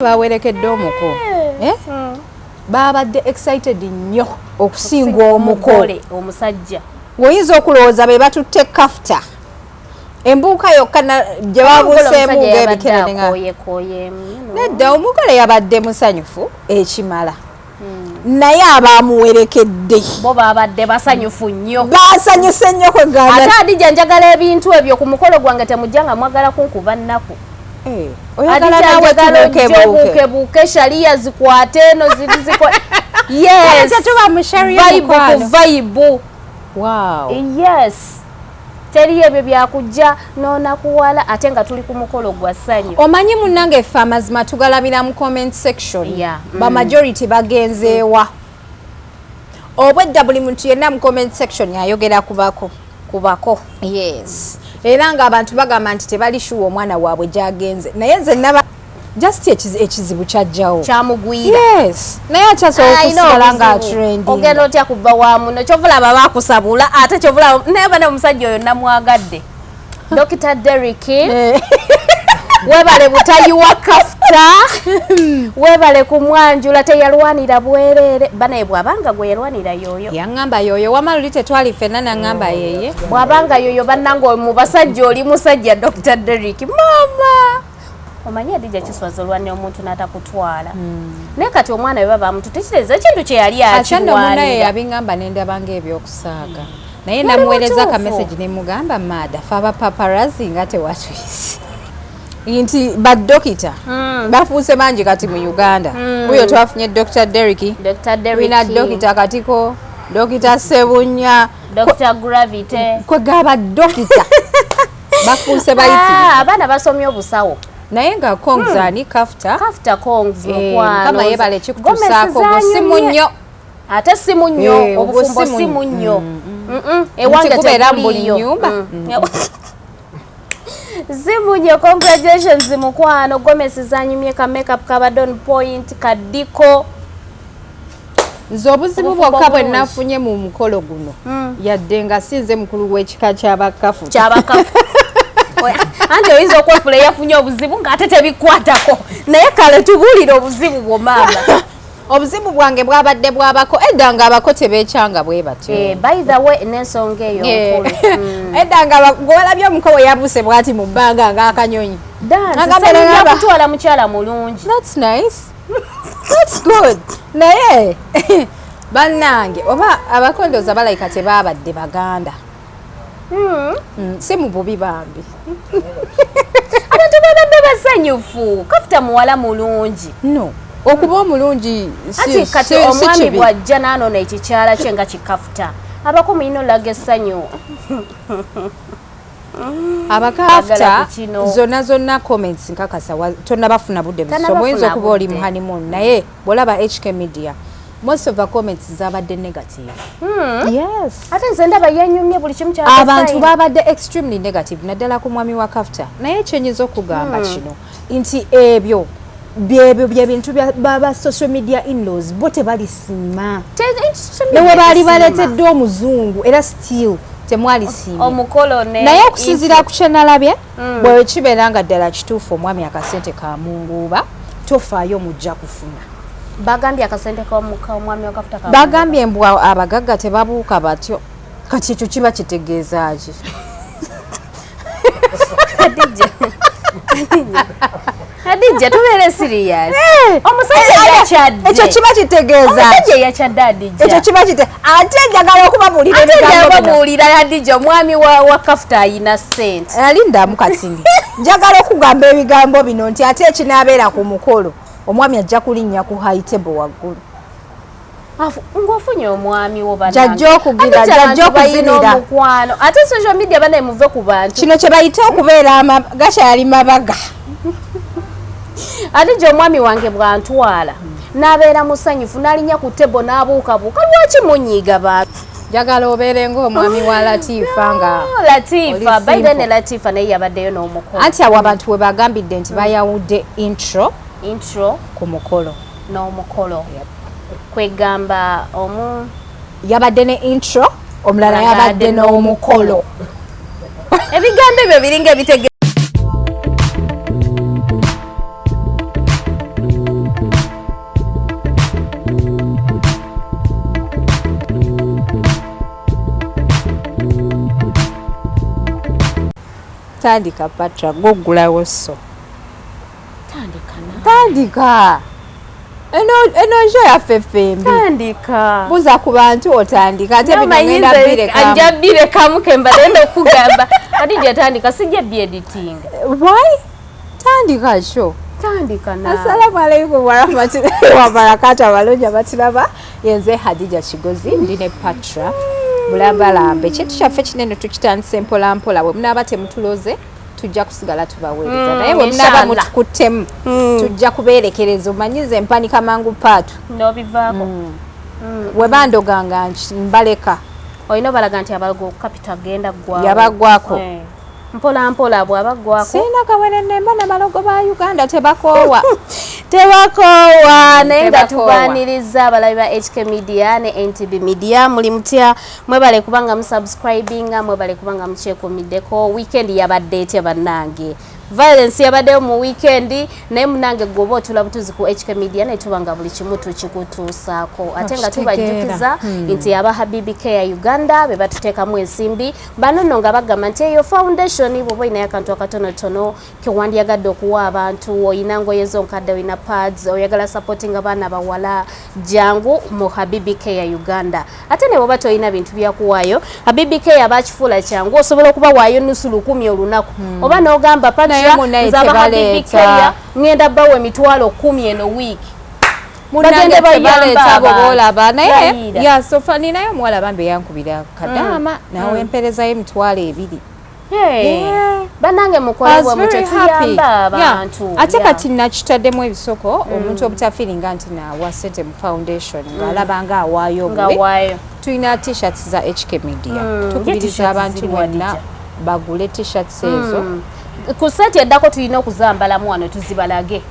bawerekedde omuko babadde excited nnyo okusinga omukole omusajja ngoyinza okulowooza be batutte Kafta embuuka yokka gye babuuseemu ng'ebikere nedda omukole yabadde musanyufu ekimala naye abamuwerekedde bo babadde basanyufu nnyo basanyuse nnyo kwegamba ate Hadija njagala ebintu ebyo ku mukolo gwange temujja nga mwagala kunkuba nnaku oyagala nawe tubuukebuuke shaliya zikwate eno yes tuba mu sharia vibe wow yes teri ebyo byakujja n'onakuwala ate nga tuli ku mukolo gwa ssanyu omanyi munnange ffe amazima tugalabira mu comment section ba majority bagenzeewa obwedda buli muntu yenna mu comment section ayogera kubako yes era ng'abantu bagamba nti tebali shuwa omwana waabwe gyagenze naye nze naba just ekizibu kyajjawo kyamugwira yes naye akyasobola okusigala nga trending ogenda otya kubba wa muno kyovulaba bakusabula ate kyovulaba naye bane omusajja oyo namwagadde Dr. Derrick webale butayi wa Kafta webale kumwanjula teyalwanira bwerere bane bwabanga gwe yalwanira yoyo yaŋŋamba yoyo wamaluli tetwali ffenna naŋŋamba yeye bwabanga yoyo bannange mu basajja oli musajja Dr. Derrick mama omanyi Hadija kiswaza olwanira omuntu n'atakutwala naye kati omwana we baba muntu tekireza ekintu kye yali akiwalira naye yabiŋŋamba n'endabanga ebyokusaaga naye namuweereza ka message ne mugamba mada fa paparazzi nga tewatwisi inti badokita bafuuse bangi kati mu Uganda huyo twafunye Dr. Derrick wina dokita katiko dokita Sebunya Dr. Gravity kwegaba dokita bafuuse bayiti abaana basomye obusawo naye nga Congs ani Kafta Congs mukwano kama yebale kikutusaako simu nnyo ate simu nnyo obufumbo simu nnyo ewange tekubeera mu buli nnyumba simu nnyo congratulations mukwano Gomez zanyumye ka makeup kabadde on point kadiko nze obuzibu bwokka bwe nafunye mu mukolo guno yadde nga sinze mukulu w'ekika ky'abakafu anti oyinza okwefula yafunye obuzibu ng'ate tebikwatako naye kale tubuulire obuzibu bwo maama obuzibu bwange bwabadde bwabako edda nga abako tebeekyanga bwe batyo by the way n'ensonga eyo nkulu edda nga gwolabye omukowe yabuuse bwati mu bbanga ng'akanyonyi kutwala mukyala mulungi that's nice that's good naye bannange oba abakondooza balayika tebaabadde baganda si mu bubi bambi abantu babadde basanyufu Kafta muwala mulungi no okuba omulungi ati kati omwami bwajja n'anona ekikyala kye nga kikafta abako mulina olaga essanyu abakafta zonna comments nkakasa tonnabafuna budde buso muyinza okuba oli mu honeymoon naye bwolaba HK Media most of the comments zabadde negative yes ate nze ndaba yanyumye buli kimu kya abantu babadde extremely negative naddala ku mwami wa Kafta naye kyenyiza okugamba kino nti ebyo byebintu baba social media in-laws bo tebalisiima newe baali baleeteddwa omuzungu era still temwali siima omukolo naye okusinziira ku kyenalabye bwe kibeera nga ddala kituufu omwami akasente kamunguuba tofaayo mujja kufuna bagambye akasente k'omwami wa Kafta bagambye mbwa abagagga tebabuuka batyo kati ekyo kiba kitegeeza ki Hadija tubeere serious omusajja yakyadde ekyo kiba kitegeeza omusajja yakyadde Hadija ekyo kiba kite ate njagala okubabuulira ebigambo Hadija omwami wa Kafta ayina ssente alindamu katindi njagala okugamba ebigambo bino nti ate ekinaabeera ku mukolo omwami ajja kulinnya ku high table waggulu ng'ofunye omwami wo jajja okuzinira omukwano ate social media bane muve ku bantu kino kye bayita okubeera gakyali mabaga Hadija omwami wange bwantwala n'abeera musanyufu n'alinnya ku tebo n'abuukabuuka lwaki munyiiga bantu njagala obeere ng'omwami wa Latifa nga Latifa baide ne Latifa naye yabaddeyo n'omukolo anti awo abantu we bagambidde nti bayawudde intro ku mukolo n'omukolo kwegamba yabadde ne intro omulala yabadde n'omukolo ebigambo ebyo biringa ebitege tandika Patra gogulawo so tandika eno njo yaffe fembi tandika buza ku bantu otandika ate bigenda anjabire kamu kemba lendo kugamba Hadija tandika sije bi editing why tandika sho tandika na assalamu alaikum warahmatullahi wabarakatuh abalonja batiraba yenze Hadija Kigozi ndine Patra bulabalambe kintu kyaffe kinene tukitandise mpola mpola bwe munaba temutuloze tujja kusigala tubaweereza naye bwe munaba mutukuttemu tujja kubeerekereza omanyize empanika mangu paatu n'obivaako we bandoganga mbaleka olina balaga nti abalago capital agenda ggwawo yabagwako mpola mpola bw'abagwako sirina kawere nemba n'abalogo ba Uganda tebakoowa tebakoowa naye nga tubaaniriza abalabi ba HK Media ne NTB Media muli mutya mwebale kubanga musubscribinga mwebale kubanga mukyekumiddeko weekend yabadde etya bannange violence yabaddeyo mu weekend naye munange gwoba otula butuzi ku HK Media ne tubanga buli kimu tukikutuusaako ate nga tubajjukiza nti aba Habibi Care ya Uganda be batuteekamu ensimbi banono nga bagamba nti eyo foundation bwoba oyinayo akantu akatonotono kewandyagadde okuwa abantu oyina ngoye zonkadde oyina pads oyagala supporting abaana bawala jangu mu Habibi Care ya Uganda ate ne bwoba toyina bintu byakuwaayo Habibi Care abakifuula kyangu osobola okubawaayo nusu 10 olunaku oba n'ogamba nzaba Habibi Care ngenda bawe emitwalo 10 eno wiki munange tebaleta bobolaba naye yasofani naye omuwala bambe yankubira kadama nawe emperezayo emitwalo 2 banange mukolebwa mutyo tuyamba abantu ate kati nakitaddemu ebisoko omuntu obutafiringa nti nawa sente mu foundation ng'alaba nga awaayo obwe tulina t-shirts za HK Media tukubiriza abantu bonna bagule t-shirts ezo ku site eddako tulina okuzambalamu wano tuzibalage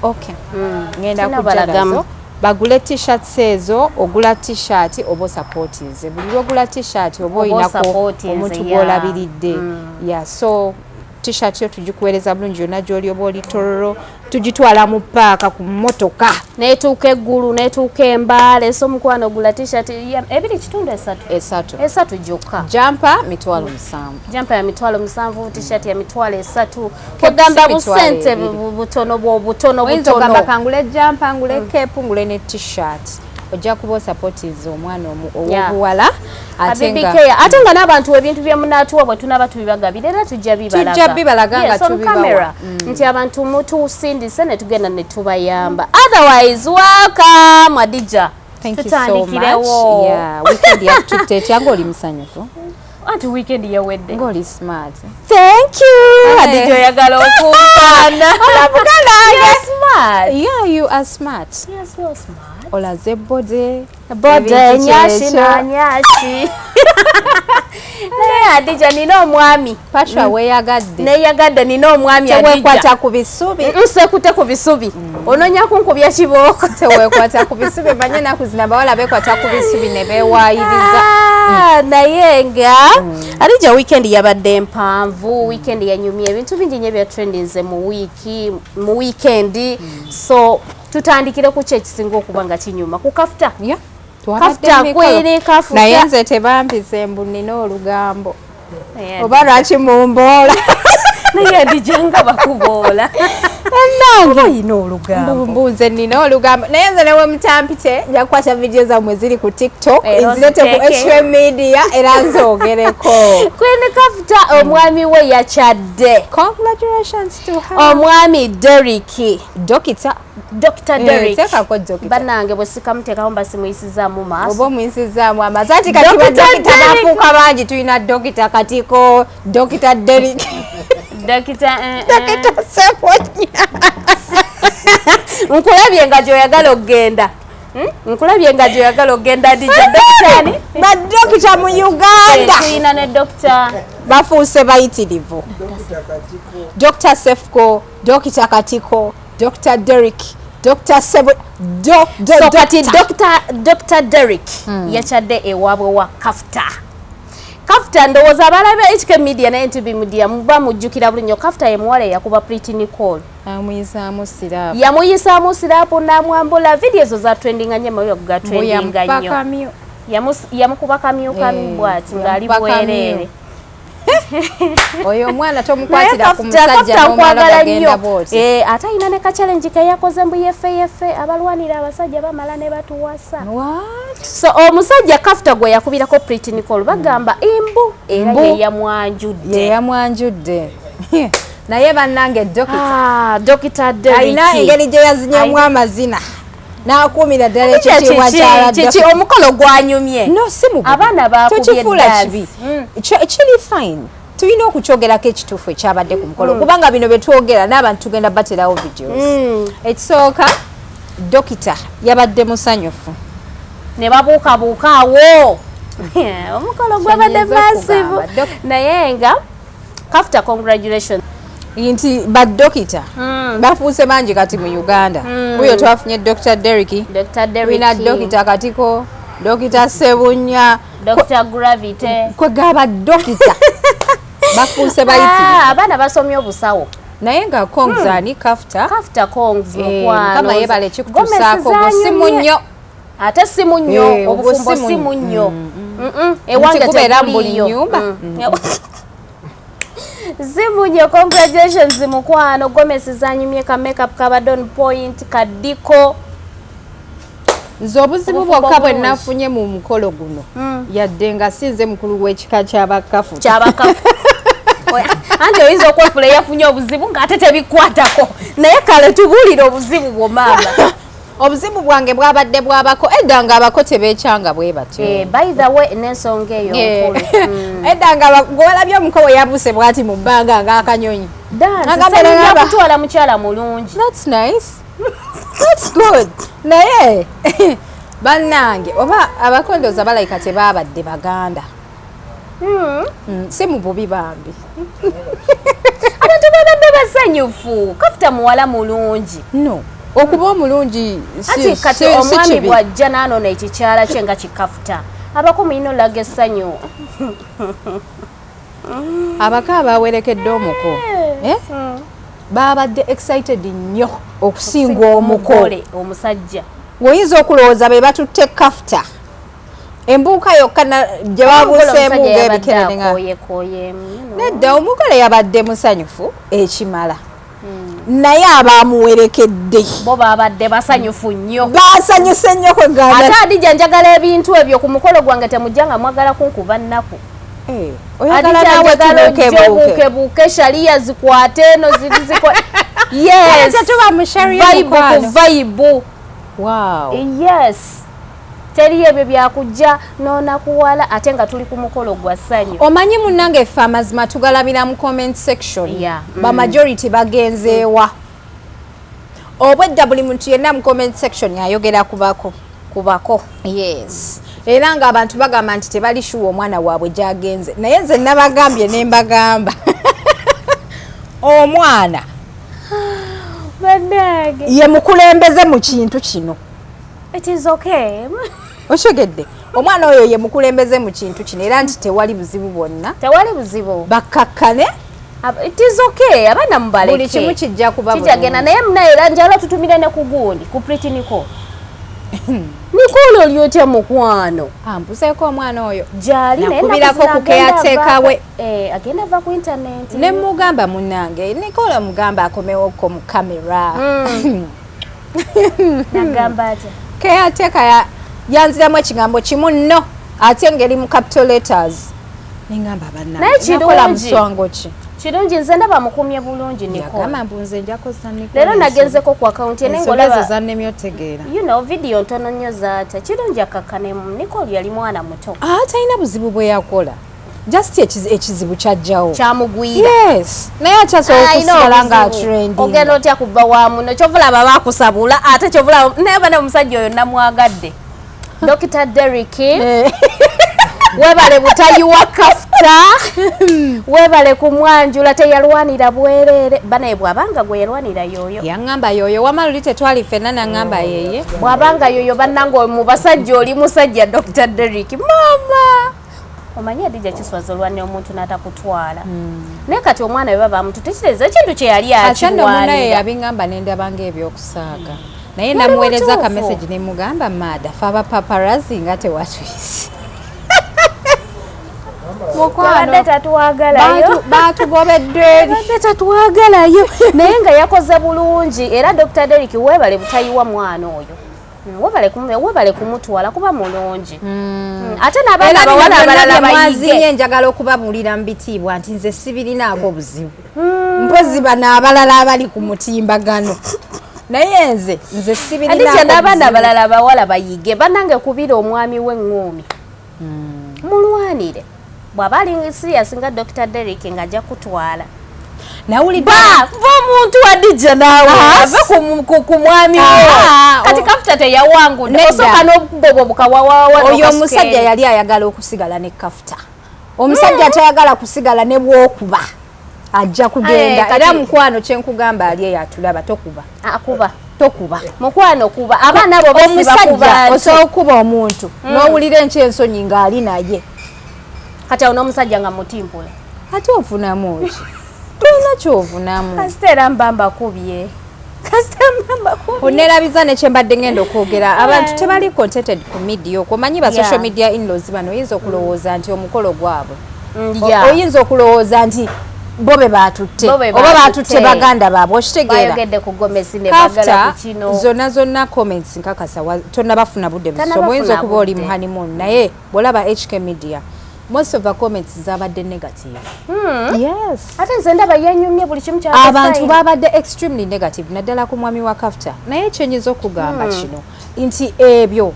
ngenda kujjagazo bagule t-shirts ezo ogula t-shirt oba supportize buli lwogula t-shirt oba oyinako omuntu gw'olabiridde so t-shirt yo tugikuweereza bulungi yonna gy'oli oba oli tororo tugitwala mu paaka ku mmotoka neetuuka eggulu neetuuka embaale so omukwano ogula t-shirt ebiri kitundu esatu gyokka jampa mitwalo 7 jampa ya mitwalo 7 t-shirt ya mitwalo 3 kwegamba busente butono oyinza kangule jampa ngule kepu ngule ne t-shirt ojja kuba supportize omwana ow'obuwala ate nga n'abantu ebintu bye munaatuwa bwe tunaba tubibagabira era tujja bibalaga nga tubibawa nti abantu mutusindise ne tugenda ne tubayamba otherwise welcome Hadija tutandikirewo weekend yatutte etyange oli musanyufu anti weekend yawedde ng'oli smart thank you Hadija oyagala okumpaana you are smart olaze bode nyashi na nyashi naye Hadija nina omwami Patra weyagadde neyagadde nina omwami Hadija tewekwata ku bisubi nsekute ku bisubi ononya kunkubya kibooko tewekwata ku bisubi manye naku zina bawala bekwata ku bisubi ne bewaayiriza naye nga Hadija weekend yabadde mpanvu weekend yanyumya ebintu bingi nnyo bya trendinze mu weekend so tutandikire ku kye kisinga okuba nga kinyuma ku Kafta Kafta kwere Kafta naye nze tebampize mbu nina olugambo oba lwaki mumboola naye Hadija nga bakuboola ennange ina olugambo mbuze nina olugambo naye nze newe mutampite nja kukwata vidiyo zammwe ziri ku TikTok nzirete ku HK Media era nzoogereko kwene Kafta omwami we yakyadde congratulations to her omwami Derek Dr. Derek banange bwe sikamuteekaho mbasimuyisizaamu maaso oba omuyisizaamu amaaso ati kati badokita bafuuka bangi tulina dokita katiko Dr. Derek Dokita Seponya nkulabye nga gy'oyagala okgenda Hadija dokitani badokita mu Uganda tulina ne dokita bafuuse bayitirivu Dr. Sefco Dokita Katiko Dr. Derek Dr. Sebo so kati Dr. Derek yakyadde ewaabwe wa Kafta ndowooza abalabe HK Media ne NTB Media muba mujjukira buli nnyo Kafta ye muwala yakuba Pretty Nicole yamuyisaamu siraapu n'amwambula video ezo za trendinga nnyo mabiga ga trendinga nnyo yamukuba kamyu bw'ati ng'ali bwereere oyo omwana tomukwatira ku musajja n'omwana bagenda bwoti ate alina ne ka challenge ke yakoze mbu yefe abalwanira abasajja bamala ne batuwasa so omusajja Kafta gwe yakubirako Pretty Nicole bagamba imbu era yeyamwanjudde naye bannange Dr. Derek alina engeri gye yazinyamu amazina n'akuumira ddala ekitiibwa kiki omukolo gwanyumye no si mubi abaana tokifuula kibi kiri fine tulina okukyogerako ekituufu ekyabadde ku mukolo kubanga bino bye twogera n'abantu tugenda baterawo videos ekisooka dokita yabadde musanyufu ne babuukabuukaawo omukolo gwabadde massive naye nga Kafta congratulations nti badokita bafuuse bangi kati mu Uganda kuyo twafunye Dr. Derek wina dokita katiko dokita Sebunya Dr. Gravity kwegaba dokita bafuuse bayitirivu abaana basomye obusawo naye nga Congs ani Kafta Congs mukwano kama yebale kikutusaako simu nnyo ate simu nnyo obufumbo simu nnyo ewange tekubeera mu buli nnyumba zimunye congratulations mukwano Gomez zanyumye ka makeup kabadde on point kadiko nze obuzibu bwokka bwe nafunye mu mukolo guno yadde nga sinze mukulu w'ekika ky'abakafu anti oyinza okwefula yafunye obuzibu ng'ate tebikwatako naye kale tubuulire obuzibu bwo maama obuzibu bwange bwabadde bwabako edda nga abako tebeekyanga bwe batyo by the way n'ensonga eyo nkulu edda nga gwolabye omukowe yabuse bwati mu bbanga ng'akanyonyi kutwala mukyala mulungi that's nice that's good naye bannange oba abakondoza balayika tebaabadde baganda si mu bubi bambi abantu babadde basanyufu Kafta muwala mulungi no okuba omulungi ati kati omwami bwajja n'anona ekikyala kye nga kikafuta abakumi ino laga essanyu abaka abawerekedde omuko babadde excited nnyo okusinga omukole omusajja ng'oyinza okulowooza be batutte Kafta embuuka yokka gye babuuseemu ng'ebikerere nga nedda omukole yabadde musanyufu ekimala naye abamuwerekedde bo babadde basanyufu nnyo basanyuse nnyo kweganda ate Hadija njagala ebintu ebyo ku mukolo gwange temujja nga mwagala kunkuba nnaku oyagala nawe tubuukebuuke shaliya zikwate eno yes tuba mu sharia vibe wow yes teri ebyo byakujja n'onakuwala ate nga tuli ku mukolo gwa ssanyu omanyi munnange effe amazima tugalabira mu comment section ba majority bagenzeewa obwedda buli muntu yenna mu comment section ayogera kubako yes era ng'abantu bagamba nti tebali shuwa omwana waabwe gy'agenze naye nze nabagambye ne mbagamba omwana ye mukulembeze mu kintu kino it is okay oshogedde omwana oyo ye mukulembeze mu kintu kino era nti tewali buzibu bwonna tewali buzibu bakkakkane it is okay abaana mubaleke buli kimu kijja kuba kijagenda naye muna era njala tutumire ne ku gundi ku Pretty Nicole Nicole oli otya mukwano ampuseeko omwana oyo gyali nakubirako ku keyateeka we agenda va ku internet ne mugamba munnange Nicole mugamba akomewoko mu kamera nagamba atya keyateeka yanziramu ekigambo kimu nno ate ngeri mu capital letters nengamba nakola muswango ki kirungi nze ndaba mukumye bulungi Nicole mbunze njakosa Nicole leero nagenzeko ku account ye nengolaba zannemyo tegeera video ntono nnyo zaata kirungi akakkanemu Nicole yali mwana muto talina buzibu bwe yakola just ekizibu kyajjawo kyamugwira yes naye akyasobola okusigala nga trending ogenda otya kubba wa muno kyovulaba bakusabula ate kyovulaba naye bane omusajja oyo namwagadde Dr. Derek webale butayiwa Kafta webale kumwanjula teyalwanira bwerere bane bwabanga gwe yalwanira yoyo yaŋŋamba yoyo wamaluli tetwali ffenna naŋŋamba yeye bwabanga yoyo bannange mu basajja oli musajja Dr. Derek mama omanyi Hadija kiswaza olwanira omuntu n'atakutwala naye kati omwana we baba muntu tekitegeeza ekintu kye yali akirwanira naye yabiŋŋamba n'endabanga ebyokusaaga naye namuweereza ka message ne mugamba mada fa aba paparazzi nga tewatwisi Yabadde tatuwagalayo. Batugobedde. Yabadde tatuwagalayo. Naye nga yakoze bulungi era Dr. Derrick weebale butayiwa mwana oyo. Webale kumutwala kuba mulungi. Ate n'abaana abawala abalala bayige. Njagala okubabulira mu bitiibwa nti nze sibirinaako obuzibu. Mpozi bano abalala abali ku mutimbagano. Naye nze sibirinaako obuzibu. N'abaana abalala abawala bayige bannange kubira omwami w'eŋŋoomi. Mulwanire. Bw'aba ali serious nga Dr. Derrick ng'ajja kutwala. Nawulidde omuntu Hadija naawe ave ku mwami kati Kafta teyawangudde osooka n'obubobobuka wawawa oyo omusajja yali ayagala okusigala ne Kafta. Omusajja atayagala kusigala ne bwokuba ajja kugenda era mukwano kyenkugamba ali eyatulaba tokuba mukwano kuba abaana abo basibakuba osobola okuba omuntu n'owulira enkyensonyi ng'ali naye kati awo n'omusajja nga mutimpula ate ofunamu ki tulina kyovunamu kasitera mbamba kubye onerabiza nekyembadde ngenda okwogera abantu tebali contented ku media okwo omanyi ba social media inlaws bano oyinza okulowooza nti omukolo gwabwe oyinza okulowooza nti bo be batutte oba batutte baganda baabwe okitegeera Kafta zonna comments nkakasa tonnabafuna budde busomo oyinza okuba oli mu honeymoon naye bwolaba HK media most of the comments zabadde negative. Yes. Ate nze ndaba yanyumye buli kimu kya abantu babadde extremely negative naddala ku mwami wa Kafta. Naye kyenyiza okugamba kino nti ebyo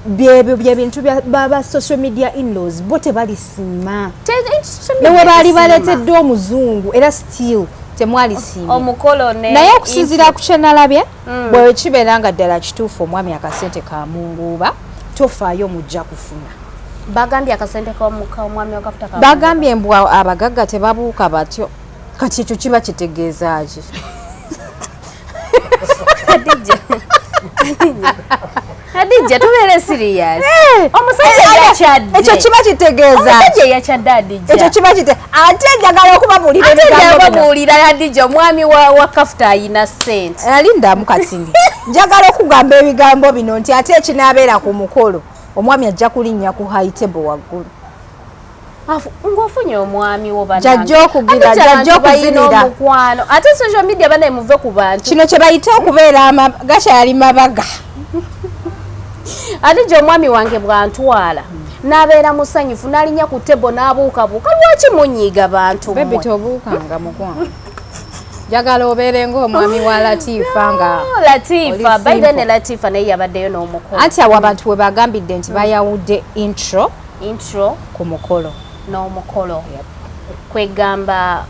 byebintu baba social media inlaws bo tebalisiima. Newe baali baleetedde omuzungu era still temwali siima. Omukolo naye okusinziira ku kyenalabye bwe kibeera nga ddala kituufu omwami akasente ka munguuba tofaayo mujja kufuna. Bagambye akasente k'omwami wa Kafta ka bagambye mbwa abagagga tebabuuka batyo kati ekyo kiba kitegeeza ki Hadija tubeere serious omusajja yakyadde ekyo kiba kitegeeza omusajja yakyadde Hadija ekyo kiba kite ate njagala okubabuulira ebigambo Hadija omwami wa Kafta ayina ssente alindamu katindi njagala okugamba ebigambo bino nti ate ekinaabeera ku mukolo omwami ajja kulinnya ku high table waggulu ng'ofunye omwami wo jajja okuzinira omukwano ate social media banaye muve ku bantu kino kye bayita okubeera gakyali mabaga Hadija omwami wange bw'antwala n'abeera musanyufu n'alinnya ku table n'abuukabuuka lwaki munyiiga bantu bebi tobuukanga mukwano njagala obeere ng'omwami wa Latifa nga Latifa baide ne Latifa naye yabaddeyo n'omukolo anti awo abantu we bagambidde nti bayawudde intro ku mukolo n'omukolo kwegamba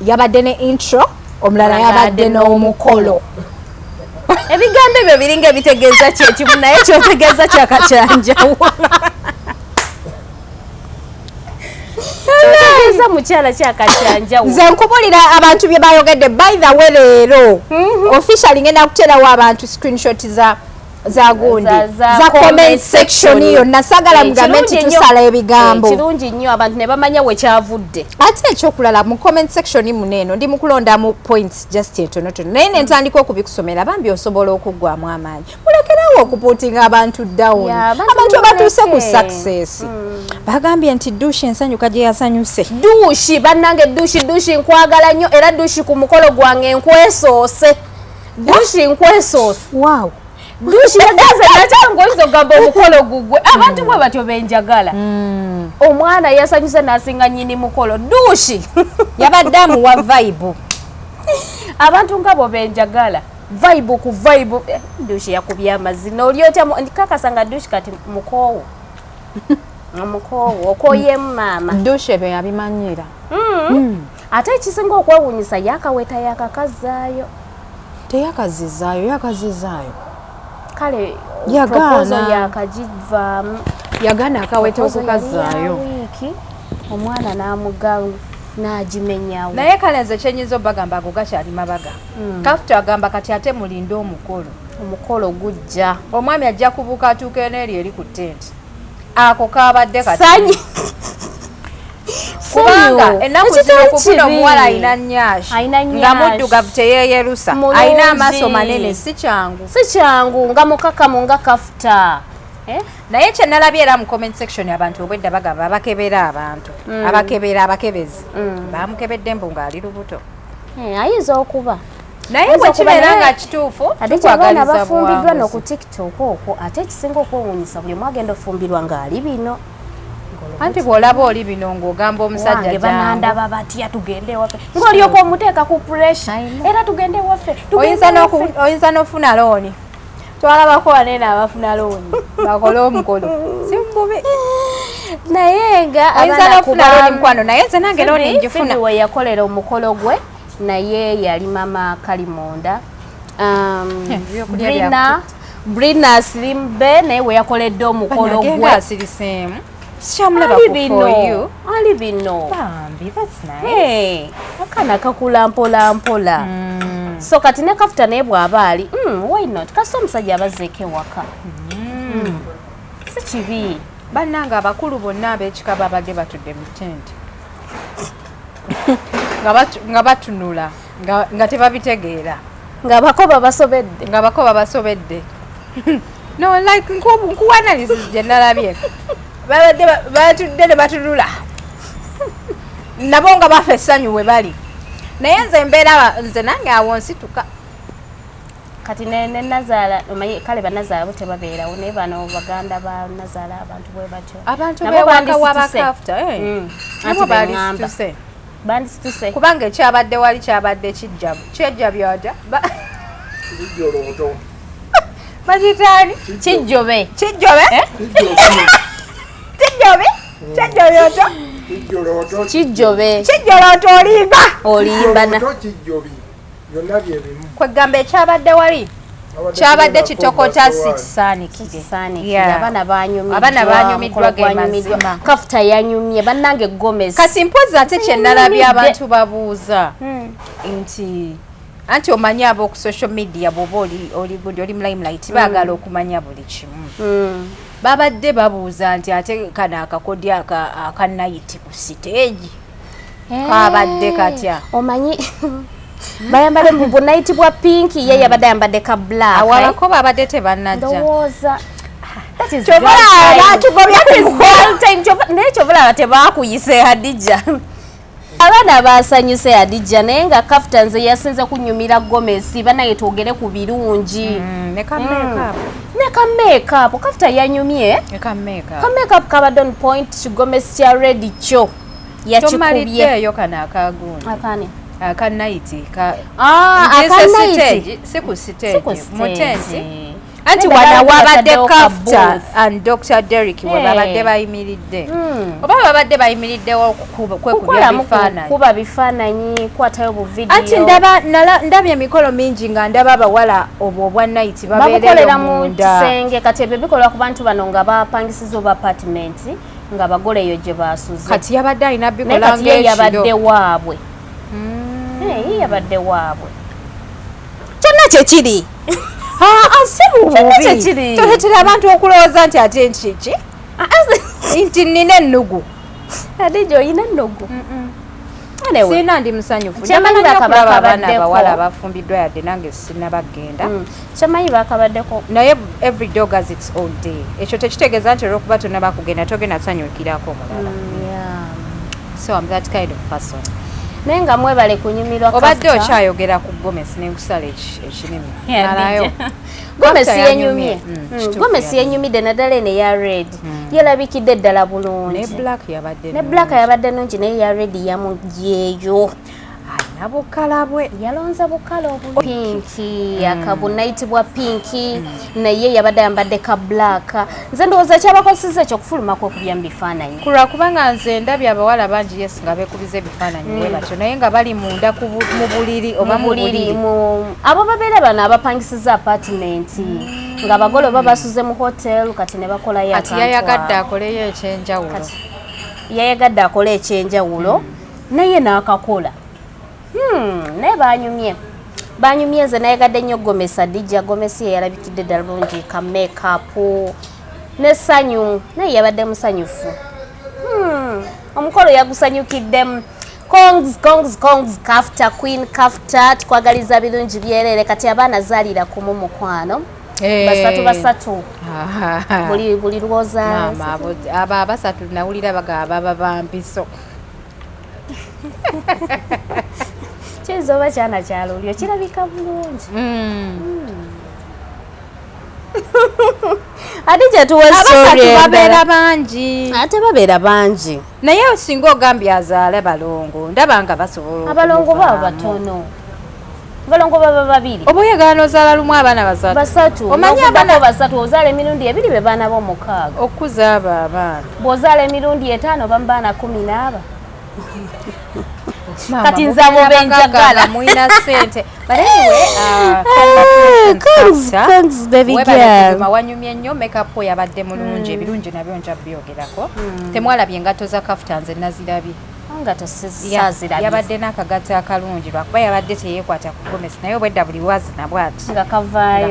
yabadde ne intro omulala yabadde n'omukolo ebigambo ebyo biringa ebitegeeza kyekimu naye kyotegeeza kyakakyanjawulo kyotegeeza mukyala kyakakyanjawulo nze nkubulira abantu bye bayogedde by the way leero officially ngenda kuteerawo abantu screenshot za gundi za comment section yonna sagala mugambe nti tusala ebigambo kirungi nnyo abantu ne bamanya wekyavudde ate ekyokulala mu comment section muneeno ndi mukulondamu points just etonotono naye nentandika okubikusomera bambi osobola okuggwamu amaanyi mulekerawo okupuutinga abantu down abantu abatuuse ku success bagambye nti duushi ensanyuka gye yasanyuse duushi bannange duushi nkwagala nnyo era duushi ku mukolo gwange nkwesoose duushi nkwesoose wow duushi yagaze nakyangu oyinza okugamba omukolo gugwe abantu bwe batyo benjagala omwana yasanyuse n'asinga nnyini mukolo duushi yabadde amuwa vibe abantu nga bo benjagala vibe ku vibe duushi yakubye amazina oli otya kakasa nga duushi kati mukoowo omukoowo okoyemu maama duushi ebyo yabimanyira ate ekisinga okwewuunyisa yakaweta yakakazaayo teyakazizaayo yakazizaayo kale yagaana yakagivaamu yagaana akaweta okukazaayo omwana n'amugawo n'agimenyawo naye kale nze kyenyiza obagamba ago gakyali mabaga Kafta agamba kati ate mulinde omukolo gujja omwami ajja kubuuka atuuka n'eri eri ku tenti ako kabadde kati kubanga ennaku zino okufuna omuwala ayina nnyashi nga muddugavu teyeeyerusa ayina amaaso manene si kyangu nga mukakamu nga Kafta naye kye nalabye era mu comment section abantu obwedda bagamba abakebera abantu abakebezi bamukebedde mbu ng'ali lubuto ayinza okuba naye bwe kibeera nga kituufu abaana bafumbiddwa no ku tiktok okwo ate ekisinga okwewuunyisa buli mwagenda ofumbirwa ng'ali bino anti bw'olaba oli bino ng'ogamba omusajja banandaba batya tugende ewaffe ng'olyoka omuteeka ku pressure era tugende ewaffe oyinza n'ofuna looni twalabako waneena abafuna looni bakole omukolo si mubi naye nga oyinza n'ofuna looni mukwano naye nze nange looni njifuna we yakolera omukolo gwe naye yali mama Kalimonda Brina Slimbe naye we yakoledde omukolo gwe ali bino akana kakula mpola mpola so kati ne Kafta naye bw'aba ali why not kasi omusajja abazeeko ewaka si kibi bannanga abakulu bonna ab'ekika babadde batudde mu tenti nga batunula nga tebabitegeera ng'abakoba basobedde no like nkuwa analysis gye nalabye babadde batudde ne batunula nabo nga bafa essanyu we bali naye nze mbeera nze nange awo nsituka kati ne Nazaala omanyi kale banazaala bo tebabeerawo naye bano baganda ba Nazaala abantu bwe batyo abantu bewaka wabakafta nabo bandisituse kubanga ekyabadde wali kyabadde kijja byota bagitaani kijjobe kijjolooto olimba kwegamba ekyabadde wali kyabadde kitokota si kisaanikire abaana banyumiddwa gemazima Kafta yanyumye bannange Gomez kasi mpozi ate kyenalabye abantu babuuza nti omanyi ab'oku social media bw'oba oli mulimelight baagala okumanya buli kimu babadde babuuza nti ate kano akakodi aka night ku siteegi kabadde katya omanyi bayambadde mu bunaiti bwa pinki ye yabadde ayambadde ka black awalako babadde tebannajja ndowooza naye kyovulaba tebakuyise Hadija abaana basanyuse Hadija naye nga Kafta nze yasinze kunyumira Gomez banaye twogere ku birungi ne ka makeup Kafta yanyumye ka makeup kabadde on point Gomez kya ready kyo yakikubye yo kana akagundi akane akanaiti akanaiti si ku stage mu tenti anti wana wabadde Kafta and Dr. Derek we babadde bayimiridde oba babadde bayimiriddewo kuba bifaananyi kwatayo bu video anti ndabye emikolo mingi nga ndaba abawala obwa night babeerera mu kisenge kati ebyo bikolwa ku bantu bano nga bapangisiza oba apartment nga bagoleyo gye basuze kati yabadde alina bikola ng'ekiro yabadde waabwe kyonna kyekiri toletera abantu okulowooza nti ate nkiki nti nina ennugu Hadija oyina ennugu siina ndi musanyufu nyamanyikulaba abaana abawala abafumbiddwa yadde nange sinabagenda kyamanyi bakabaddeko naye every dog has its own day ekyo tekitegeeza nti olwokuba tonna bakugenda togenda sanyukirako omulala so I'm that kind of person naye nga mwebale kunyumirwa Kafta obadde okyayogera ku Gomez n'enkusala ekirimi alayo Gomez yenyumidde naddala eno eya red yalabikidde ddala bulungi ne black yabadde nungi naye eya red yamugyeyo alina bukala bwe yalonza bukala pinki akabunaiti bwa pinki naye yabadde ayambadde ka black nze ndowooza kyabakozesezza ekyo okufulumako okubya mu bifaananyi kulwa kubanga nze ndabye abawala bangi yes nga beekubiza ebifaananyi bwe batyo naye nga bali munda mu buliri oba mu buliri abo babeera bano abapangisiza apartment nga bagole oba basuze mu hotel kati ne bakolayo ati yayagadde akoleyo ekyenjawulo naye n'akakola naye banyumye nze nayegadde nnyo Gomez Hadija Gomez ye yalabikidde ddala bulungi ka makeup n'essanyu naye yabadde musanyufu omukolo yagusanyukiddemu Congs Kafta Queen Kafta tukwagaliza birungi byerere kati abaana zaalira kumu mukwano basatu buli lwoza abo abasatu nawulira bagamba babampiso kizoba kyana kyalulyo kirabika bulungi Hadija tuwa story babeera bangi ate babeera bangi naye singa ogambye azaale balongo ndaba nga basobola abalongo baba batono balongo baba babiri oboyagala ozaala lumu abaana basatu omanyi abaana basatu ozaala emirundi ebiri be baana b'omukaaga okuza abo abaana bw'ozaala emirundi etaano bamubaana 10 kati nze abo benjagala mulina ssente Congs baby girl wanyumye nnyo makeup yabadde mulungi ebirungi nabyo nja byogerako temwalabye engato za Kafta nze nazirabye yabadde n'akagato akalungi lwakuba yabadde teyeekwata ku gomesi naye obwedda buli wazina bwati nga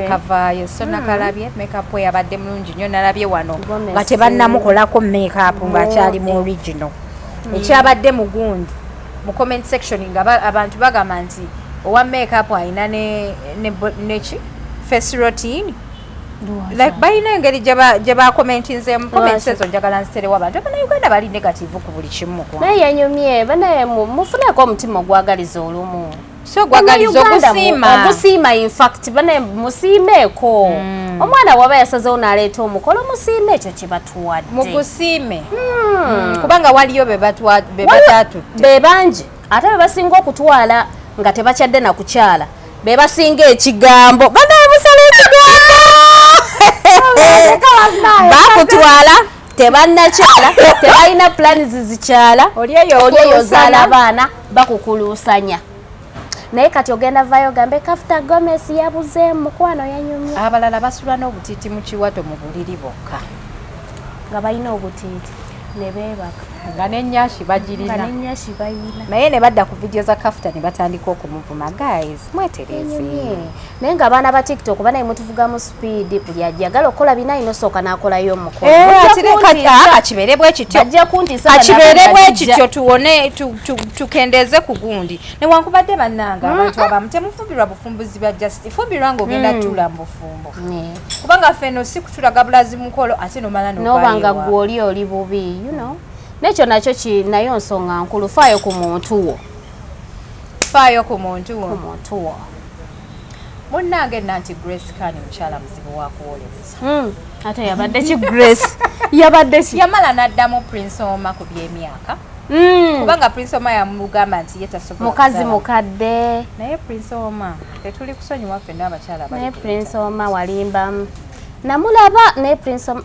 kavaayo so nakalabye makeup yabadde mulungi nnyo nalabye wano nga tebannamukolako makeup ng'akyali mu original ekyabadde mugundi mu comment section nga abantu bagamba nti owa makeup ayina neki face routine like bayina engeri gye bakomentinze mu comments ezo njagala nziterewo abantu abannayuganda bali negative ku buli kimu naye yanyumye banaye mufuneko omutima ogwagaliza olumu so gwagaliza ogusiima in fact banaye musiimeeko omwana waba yasazewo n'aleeta omukolo musiime ekyo kibatuwadde mugusiime kubanga waliyo be batatutte be bangi ate be basinga okutwala nga tebakyadde na kukyala be basinga ekigambo banaye musala ekigambo bakutwala tebannakyala tebalina plans zikyala oli eyo ozaala abaana bakukuluusanya naye kati ogenda vayo gambe Kafta Gomez yabuze mukwano yanyumye abalala basula n'obutiiti mu kiwato mu buliri bokka nga balina obutiiti ne beebaka nga n'ennyashi bagirina naye ne badda ku vidiyo za Kafta ne batandika okumuvuma guys mwetereze naye nga abaana ba TikTok banaye mutuvuga mu speed buli ajagala okukola bina inosooka n'akolayo omukolo kakibeere bwe kityo tuwone tukendeze ku gundi newankubadde bannanga abantu abamu temufubirwa bufumbuzi bwa just fubirwa ng'ogenda tuula mu bufumbo kubanga ffeno si kutulaga bulazi mukolo ate nomala nobanga gwoli oli bubi you know nekyo nakyo nayo nsonga nkulu faayo ku muntu wo munnange nanti Grace Kani mukyala muzibu wakuwolereza ate yabadde ki Grace yabadde ki yamala n'addamu Prince Oma ku by'emyaka kubanga Prince Oma yamugamba nti ye tasobola mukazi mukadde naye Prince Oma tetuli kusonyiwa ffenna abakyala naye Prince Oma walimba namulaba naye Prince Oma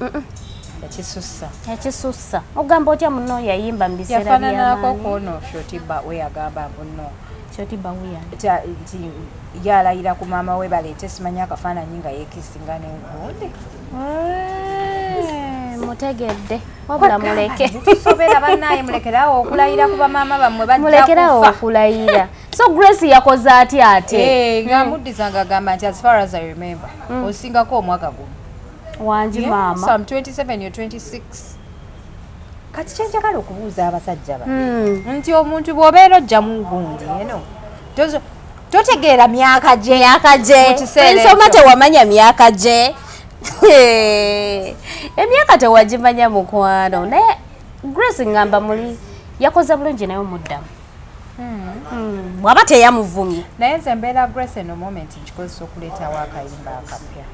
ekisussa ogamba otya muno yayimba mu biseera yafaananako kwono Shotiba we yagamba muno Shotiba wuya nti yalayira ku maama we baleete simanyi akafaananyi nga yeekisinga n'engundi mutegedde wabula muleke tusobera bannaye mulekerawo okulayira ku bamaama bammwe bajja mulekerawo okulayira so Grace yakoze atya ate nga muddizanga agamba nti as far as I remember osingako omwaka guno wanji mama so I'm 27 you're 26 kati kyenjagala okubuuza abasajja ba nti omuntu bw'obeera ojja mu gundi eno totegeera myaka gye Prince Oma tewamanya myaka gye emyaka tewagimanya mukwano naye Grace ngamba muli yakoze bulungi naye omuddamu bw'aba teyamuvumye naye nze mbeera Grace eno moment nkikozesa okuleetawo akayimba akapya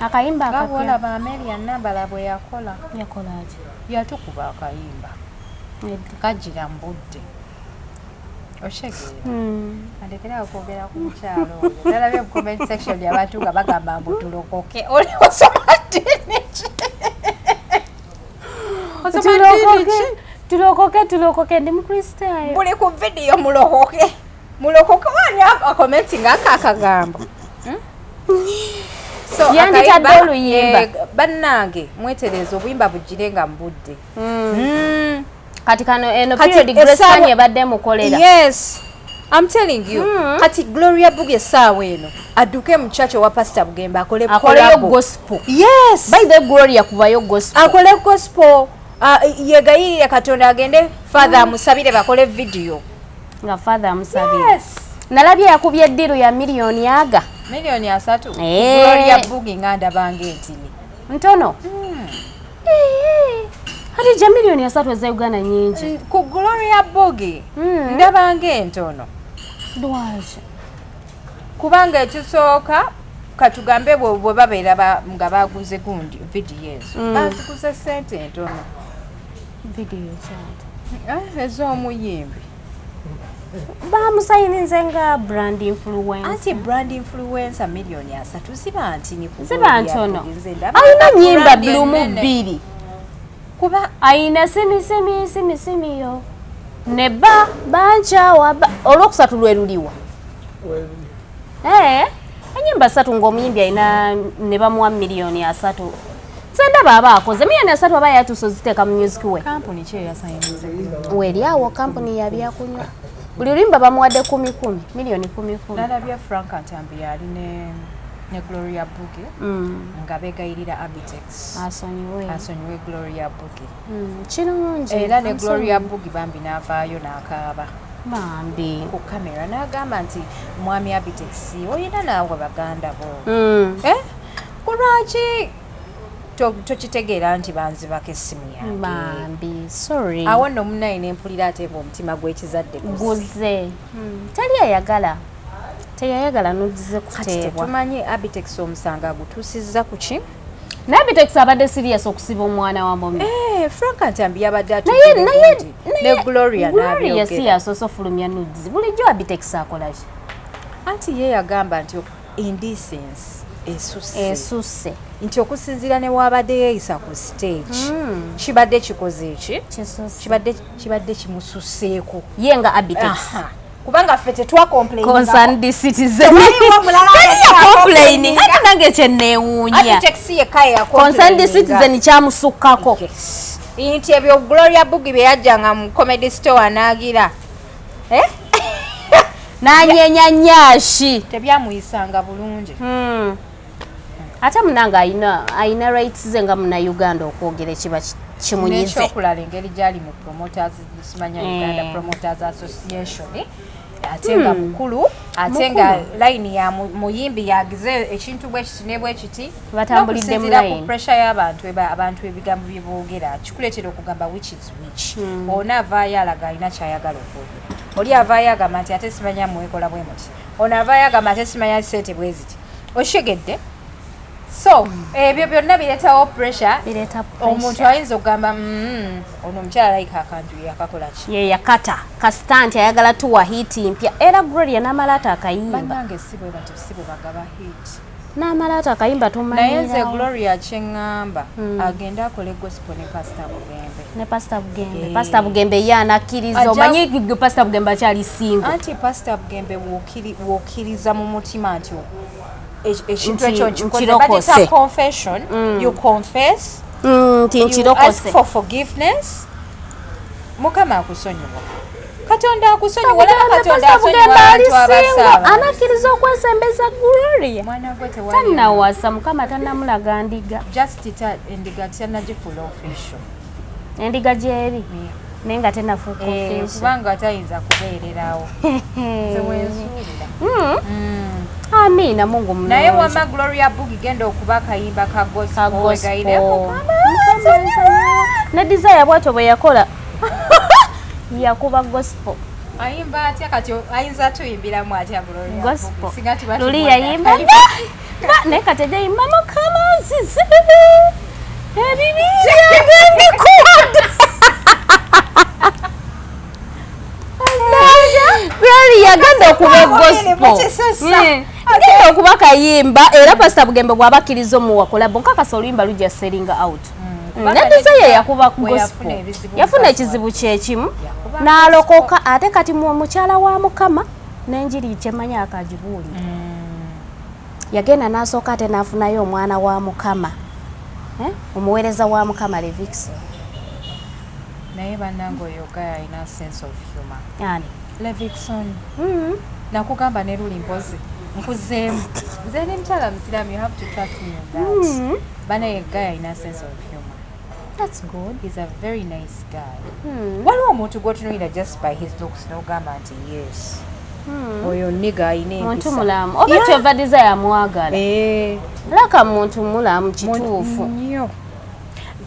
akayimba akapya olaba Amelia Nambala bwe yakola ati yatukuba akayimba kajira mbudde oshegeera alekera okwogera ku mukyalo oyo nalabye mu comment section y'abantu nga bagamba mbu tulokoke oli osoma ddini tulokoke ndi mukristaayo buli ku vidiyo mulokoke wani akomenti ngaako akagambo so yanditadde oluyimba bannange mwetereza obuyimba bugire nga mbudde kati kano eno period Grace Kani ebadde mukolera yes I'm telling you kati Gloria Buge essaawa eno adduke mu church wa Pastor Bugembe akoleyo gospel yes by the Gloria kubayo gospel akole gospel yegayirira Katonda agende Father amusabire bakole video nga Father amusabire nalabye yakubye eddiru ya miliyoni aga Milioni 3 Gloria Bugi nganda bange ntini ntono Hadija milioni 3 eza Uganda nyingi ku Gloria Bugi ndabange ntono lwaje kubanga ekisooka katugambe bwe babeera nga baguze gundi videos baziguze sente ntono video chat ez'omuyimbi bamusayinize nga brand influencer anti brand influencer milioni 3 ziba ntini ku ziba ntono ayina nyimba blumu 2 kuba ayina simi yo neba banjawa olwokusatu lwe luliwa enyimba 3 ng'omuyimbi ayina ne bamuwa milioni 3 senda baba akoze milioni 3 aba yatusoziteeka mu music we company kye yasayinize weliawo company yabyakunywa buli lulimba bamuwadde 10 milioni 10 nalabya Frank Antambi yali ne Gloria Bugi nga begayirira Abitex asonyiwe Gloria Bugi kirungi era ne Gloria Bugi bambi n'avaayo n'akaaba bambi ku kamera n'agamba nti mwami Abitex oyina naawe baganda bo kulwaki tokitegeera nti banzibako essimu yange bambi sorry awo nno munayi nempulira ate ng'omutima gw'ekizadde guze teyayagala nodize kuteebwa tumanyi Abitex omusanga agutuusizza ku ki Abitex abadde serious okusiba omwana wa Mbomi Frank Antambi yabadde atugire ne Gloria Gloria si yasosofulumya nudizi bulijjo Abitex akolaki anti ye yagamba nti indecency esusse nti okusinziira ne wabadde yeeyisa ku stage kibadde kikoze eki kibadde kimususseeko ye nga Abitex kubanga ffe tetwacomplained citizen complaining ate nange kyenneewuunya concerned citizen kyamusukkako nti ebyo Gloria Bugi bye yajjanga mu comedy store anaagira n'anyeenya nnyashi tebyamuyisanga bulungi ate munanga ayina rights ze nga Munnayuganda okwogera ekiba kimunyize n'ekyokulala engeri gyali mu promoters simanya Uganda Promoters Association ate nga mukulu ate nga line ya muyimbi yagize ekintu bwekiti ne bwekiti batambulidde mu line ku pressure y'abantu ebigambo bye boogera kikuleetera okugamba which is which ona avaayo alaga alina kyayagala okwogera oli avaayo agamba nti ate simanya muwekola bwe muti ono avaayo agamba ate simanya sente bwe ziti oshegedde so ebyo byonna bireetawo pressure omuntu ayinza okugamba ono omukyala alayika akantu yakakola ki ye yakata kasita nti ayagala tuwa hiti mpya era Gloria n'amalaata akayimba bannange si bwe bati si bwe bagaba hit n'amalaata akayimba tumanyira naye nze Gloria kyeŋŋamba agende akole gospel ne Pastor Bugembe Pastor Bugembe ye anakkiriza omanyi Pastor Bugembe akyali single anti Pastor Bugembe w'okkiriza mu mutima nti ekintu ekyo nkikoze confession you confess you ask for forgiveness Mukama akusonyiwa Katonda akusonyiwa Katonda asonyiwa abantu abasaba anakkiriza okwesembeza Gloria mwana gwe tewali tannawasa Mukama tannamulaga ndiga just endiga tannagifula official endiga gyeri naye nga tenafuuka official kubanga tayinza kubeererawo nze wensuulira Amina Mungu mnungi. Naye wama Gloria Bugi genda okuba kayimba ka gospel gaireko. Na desire bwato bwe yakola. Yakuba gospel. Ayimba atya kati ayinza tuyimbiramu atya Gloria gospel. Singati batu. Luli yayimba. Ne kateje imamo kama zizi. Bibi yagende kuwada. Gloria yagenda okuba gospel. Agenda okuba kayimba era Pastor Bugembe bw'abakkiriza omuwakola bonkakasa oluyimba lujja seringa out. Nedeseye yakuba gospel yafuna ekizibu kyekimu n'alokoka ate kati mukyala wa Mukama n'enjiri kyemanya akagibuuli yagenda n'asooka ate n'afunayo omwana wa Mukama omuweereza wa Mukama Levix naye bannange oyo gaya alina sense of humor yani Levixon nakugamba ne luli mpozi nkuzeemu nze ne mukyala musiraamu you have to trust me on that banaye gaya alina sense of humor. That's good. He's a very nice guy. Waliwo omuntu gw'otunuulira just by his looks n'ogamba nti yes oyo nniga ayina empisa muntu mulamu oba kyova desire mwagala laka muntu mulamu kituufu nnyo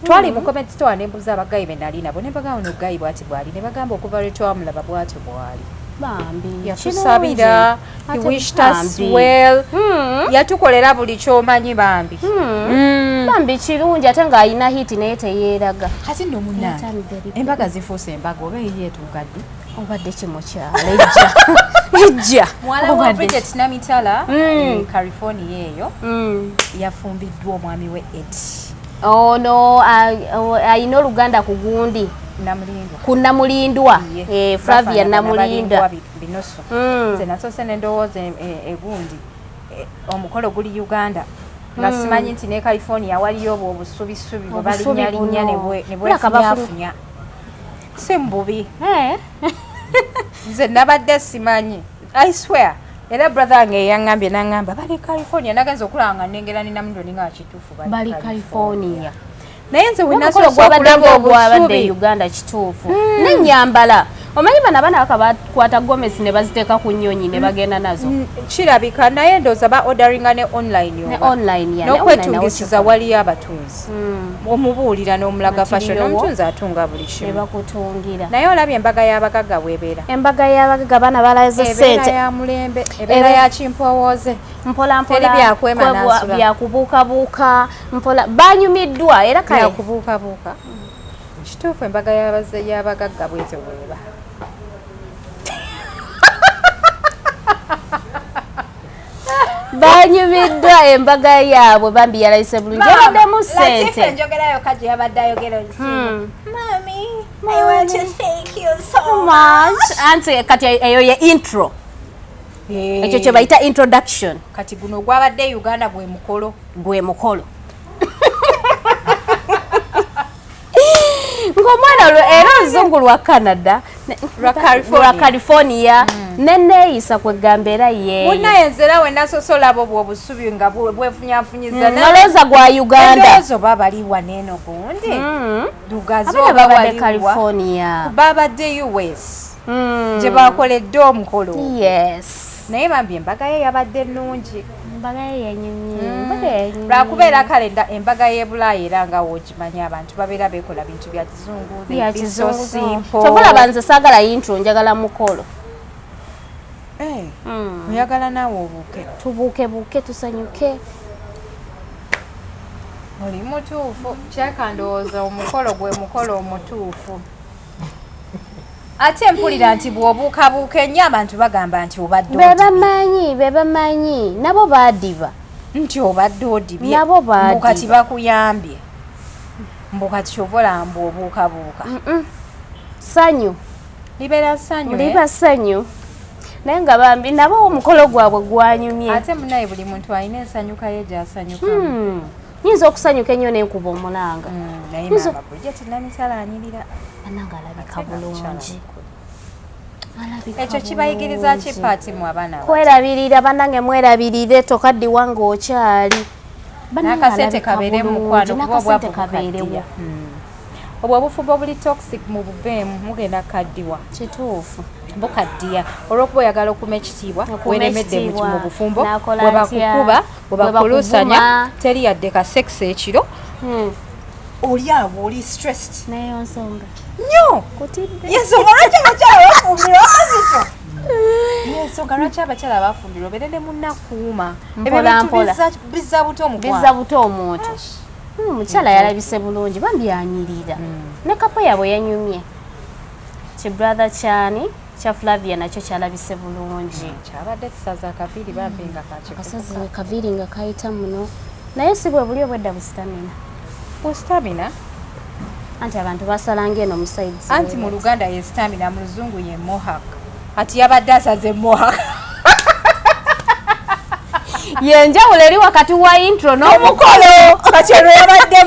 twali mu comment store ne mbuza abagayi be nali nabo ne bagamba ono gayi bwati bwali ne bagamba okuva lwe twamulaba bwatyo bwali bambi yatusabira he wished us well yatukolera buli kyomanyi bambi bambi kirungi ate ng'ayina hiti naye teyeeraga kati nno munna embaga zifuuse embaga oba eyeetugadde obadde kimukyala ejja mwala wa Bridget Namitala California eyo yafumbiddwa omwami we Eti ono ayina oluganda ku gundi ku Namulindwa Flavia Namulindwa binoso nze nasoose ne ndowooza egundi omukolo guli Uganda nga simanyi nti ne California waliyo obwo obusubisubi bwe balinnyalinnya ne bwefunyafunya si mububi nze nabadde simanyi I swear era brother wange yangambye nangamba bali California nagenza okulaba nga nnengera ni Namulindwa nga kituufu bali California naye nze wenasoose okulaba obwabadde Uganda kituufu n'ennyambala omanyi bano abaana bakabakwata gomesi ne baziteeka ku nnyonyi ne bagenda nazo kirabika naye ndooza ba orderinga ne online n'okwetungisiza waliyo abatunzi omubuulira n'omulaga fashion omutunzi atunga buli kimu bakutungira naye olabye embaga y'abagagga bw'ebeera embaga y'abagagga baana balaze ssente ebeera ya mulembe ebeera ya kimpowooze mpolampola byakubuukabuuka mpola banyumiddwa era kale byakubuukabuuka kituufu embaga y'abagagga bwete bweba banyumiddwa embaga yaabwe bambi yalayise bulungi yabaddemu ssente njogerayo kaje yabadde ayogera Mommy, I want to thank you so much. Anti kati eyo ye intro ekyo kye bayita introduction kati guno gwabadde Uganda gwe mukolo ng'omwana era oluzungu lwa Canada lwa California neneeyisa kwegamba era ye munnayenzera we nasosola bo bwobusubi nga bwefunyafunyiza noloza gwa Uganda ezo babali waneeno gundi dugazo babadde California babadde US gye bakoledde omukolo naye bambi embaga ye yabadde nnungi embaga ye yanyumye lwakubeera kale embaga y'e Bulaaya era nga woogimanyi abantu babeera beekola bintu bya kizungu kyobulaba nze saagala intro njagala mukolo oyagala naawe obuuke tubuukebuuke tusanyuke oli mutuufu kyekandowooza omukolo gwe mukolo omutuufu ate mpulira nti bw'obuukabuuka ennyo abantu bagamba nti obadde bebamanyi nabo baadiba nti obadde odibye nabo baadiba mbukati bakuyambye mbukati kyovola mbu obuukabuuka sanyu libeera sanyu naye nga bambi nabo omukolo gwabwe gwanyumye ate munaye buli muntu alina ensanyuka ye gy'asanyuka nyinza okusanyuka ennyo n'enkuba omulanga naye mama Bridget Namitala anyirira ananga alabika bulungi ekyo kibayigiriza ki paati mu abaana kwerabirira bannange mwerabirire tokaddiwa ng'okyali n'akasente kabeere mu mukwano kuba obwavu kabeerewo obwo obufumbo obuli toxic mu buveemu mugenda kukaddiwa kituufu bukaddiya olw'okuba oyagala okuma ekitiibwa weeremedde mu bufumbo bwe bakukuba bwe bakulusanya teri yadde kasekisi ekiro oli awo oli stressed nayo nsonga nnyo yensonga lwaki abakyala bafumbirwa bazito yensonga lwaki abakyala bafumbirwa obeere ne munnakuuma mpolampola bizza buto omuntu omukyala yalabise bulungi bambi anyirira ne kapo yabwe yanyumye kibrother kyani kya Flavia nakyo kyalabise bulungi kyabadde kisaza akaviiri bambi nga kasazi kaviiri nga kayita muno naye si bwe buli obwedda bustamina anti abantu basalanga eno musaids anti mu Luganda ye stamina mu Luzungu ye mohawk ati yabadde asaze mohawk yenjawulo eri wakati wa intro n'omukolo kati eno yabadde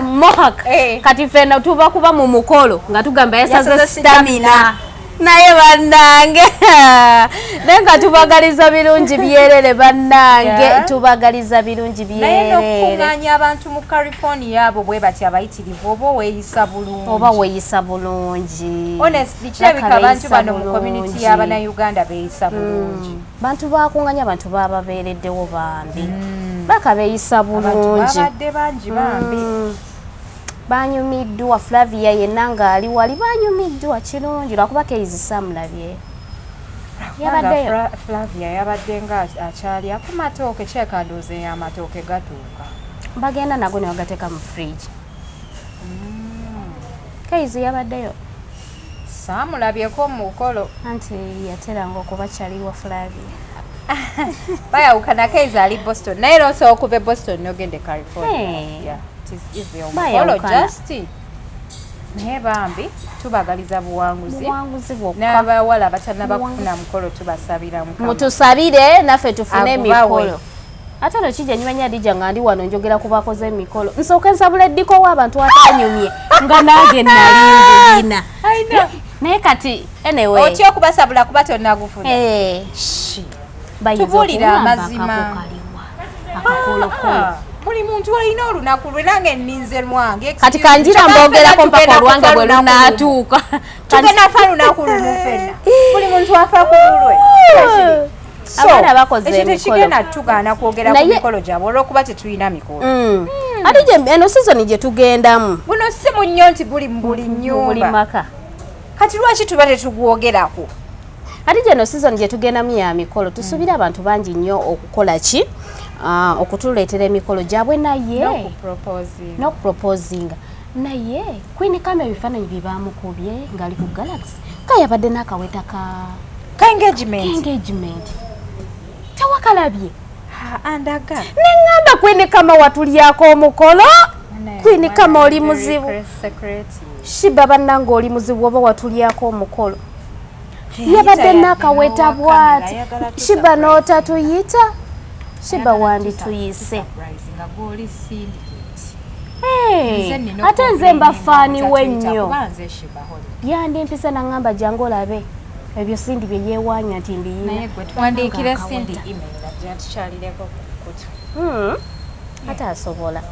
mohawk kati fena tuba kuba mu mukolo nga tugamba yasaze stamina naye bannange nenga tubagaliza birungi byerere bannange tubagaliza birungi byerere naye n'okunganya abantu mu California abo bwe bati abayitirivu oba weeyisa bulungi honestly kirabika abantu bano mu community y'Abannayuganda beeyisa bulungi bantu bakunganya abantu bababeereddewo bambi bakabeeyisa bulungi babadde bangi bambi banyumiddwa Flavia yenna ng'ali wali banyumiddwa kirungi lwakuba keizisa mulabye yabaddeyo Flavia yabadde nga akyali akumatooke kyekandooze y'amatooke gatuuka bagenda nago ne bagateeka mu fridge keizi yabaddeyo saamulabyeko Omukolo anti yateranga okuba kyaliwa Flavia bayawukana keizi ali Boston naye loosa okuva e Boston n'ogende California Omukolo just naye bambi tubagaliza buwanguzi n'abawala abatannaba kufuna mukolo tubasabira mutusabire naffe tufune emikolo ate no kijja nyimanya Hadija nga ndi wano njogera ku bakoze emikolo nsooka nsabula eddiko w'abantu atanyumye nga nange nalingirina naye kati anyway otya okubasabula kuba tonnagufuna tubuulira amazima buli muntu alina olunaku lwe nange nninze lwange kati kanjira mbogerako mpaka olwange bwe lunaatuuka tugenda fa lunaku lumu fenna buli muntu afa ku lulwe abaana bakoze emikolo tekigenda tugaana kwogera ku mikolo gyabwe olw'okuba tetulina mikolo ate eno sizoni gye tugendamu buno si mu nnyo nti buli mu buli nnyumba kati lwaki tuba tetugwogerako ate eno sizoni gye tugendamu ya mikolo tusuubira abantu bangi nnyo okukola ki okutuleetera emikolo gyabwe naye n'okuproposinga naye Queen Kama ebifaananyi bye baamukubye ng'ali ku Galaxy kayabadde n'akaweta ka engagement tewakalabye andaga neŋŋamba Queen Kama watulyako omukolo Queen Kama oli muzibu Shiba bannange oli muzibu oba watulyako omukolo yabadde n'akaweta bw'ati Shiba n'otatuyita Shiba wandi tuyise ate nze mba faani we nnyo yandimpisa naŋŋamba jangu olabe ebyo Sindi bye yeewaanya nti mbiyina wandiikira Sindi email tukyalireko ate asobola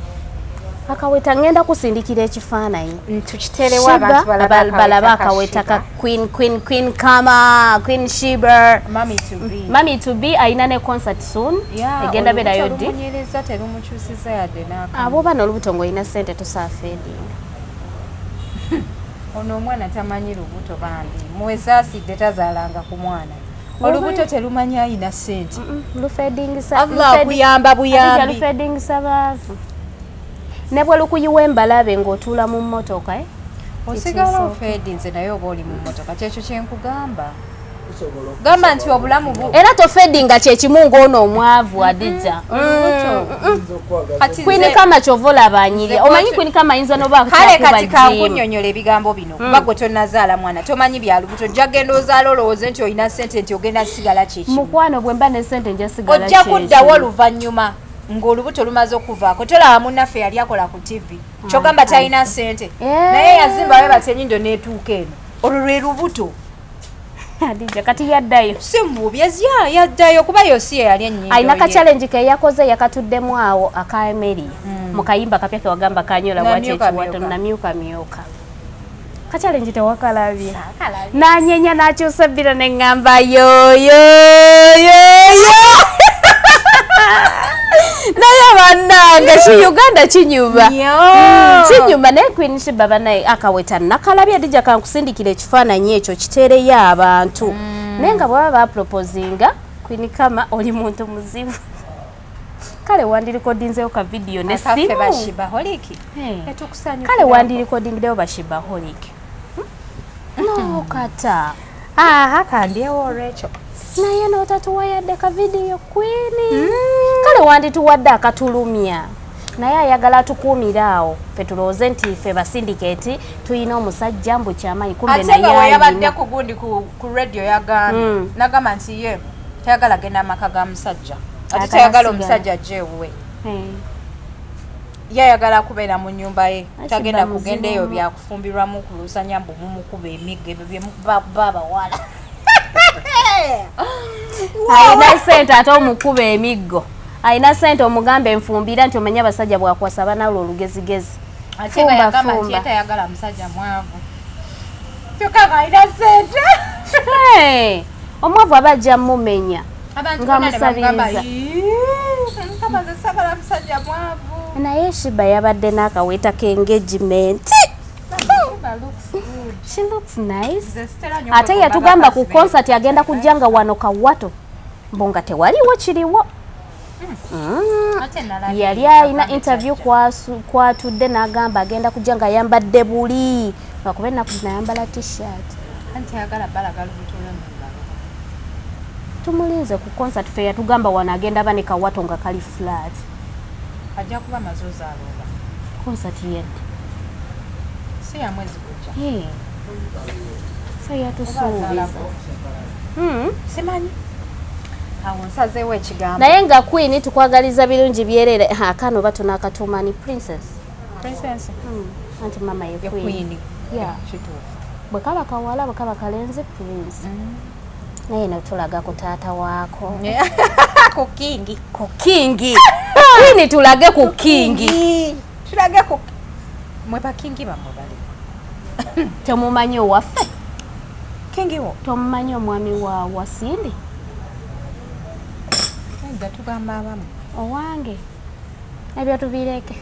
akaweta ngenda kusindikira ekifaananyi tukiterewa abantu balaba akaweta ka Queen Kama Queen Shiba Mami to be ayina ne concert soon egenda berayo ddi abo bano olubuto ng'olina ssente tosaafeedinga ono omwana tamanyi lubuto bambi muwesaasidde tazaalanga ku mwana olubuto terumanyi ayina ssente buyamba lufeedingisa baavu ne bwe lukuyiwa embalabe ng'otuula mu mmotoka osigala ofeedinze naye oba oli mu mmotoka kyekyo kyenkugamba gamba nti obulamu era tofeedinga kyekimu ng'ono omwavu Hadija Queen Kama kyova olabanyirya omanyi Queen Kama ayinza n'oba kale kati kankunnyonnyola ebigambo bino kuba gwe tonnazaala mwana tomanyi byalubuto ojja kgenda ozaala olowooze nti olina ssente nti ogenda sigala kyekimu mukwano bwe mba ne ssente nja sigala ojja kuddawo oluvannyuma ng'olubuto lumaze okuvaako tolaba munnaffe yali akola ku TV kyogamba talina ssente naye yazimbayo batenyindo n'etuuka eno olwo lwe lubuto Hadija kati yaddayo si mubi yaddayo kuba yosi yali ennyindo ayina ka challenge ke yakoze yakatuddemu awo aka Emery mu kayimba kapya ke wagamba kanyola bwachekiwato na myuka ka challenge tewakalabye nanyenya nakyusa bbira neŋŋamba yoyo naye bannange Uganda kinyuma naye Queen Shiba banaye akaweta nakalabye Hadija kankusindikira ekifaananyi ekyo kiteereyo abantu naye nga bwaba baproposinga Queen Kama oli muntu muzibu kale wandirikodinzeyo ka video ne simu kale wandirikodingireyo bashibaholic no kata kandyewo olwekyo naye n'otatuwayadde ka video Queen kale wandituwadde akatulumya naye ayagala tukuumira awo ffe tulowooze nti ffe basindikeeti tuyina omusajja mbu kyamaanyi kumbe naye ate yabadde ku gundi ku radio yagambye nagamba nti ye tayagala genda amaka ga musajja ate tayagala omusajja ajje ewuwe yayagala kubeera mu nnyumba ye tagenda kugenda eyo byakufumbirwamu kulusanya mbu mumukuba emiggo ebyo byemukuba abawala alina sente ate omukuba emiggo alina sente omugamba enfumbira nti omanya abasajja bwakwasa banalo olugezigezi ate nga yagamba nti tayagala musajja mwavu kyokka alina sente omwavu aba ajja mumenya nga musabiriza naye Shiba yabadde n'akaweeta k'engagement. She looks nice. Ate yatugamba ku concert agenda kujjanga wano Kawato mbonga tewaliwo kiriwo. Yali alina interview kwatudde n'agamba agenda kujjanga ayambadde Buli ngakuba ennaku nayambala t-shirt. Anti ayagala balagala butulemu. Tumulinze ku concert fe yatugamba wano agenda ba ne Kawato nga kali flat. Ajja kuba mazoza aloba. Concert yedde. Si ya mwezi kujja. Sa yatusuubiza. Simanyi. Awo nsazeewo ekigambo. Naye nga Queen tukwagaliza birungi byerere. Kano batuna akatuuma ni princess. Princess? Anti mama ye Queen. Yeah. Bwe kaba kawala bwe kaba kalenzi prince. Naye natulaga ku taata waako. Ku kingi. Ku kingi. Queen tulage ku kingi. Tulage ku mwe pa kingi bamubali. Tomumanyi owaffe? Kingi wo? Tomumanyi omwami wa Wasindi? Nda tugamba abamu. Owange. Ebyo tubireke.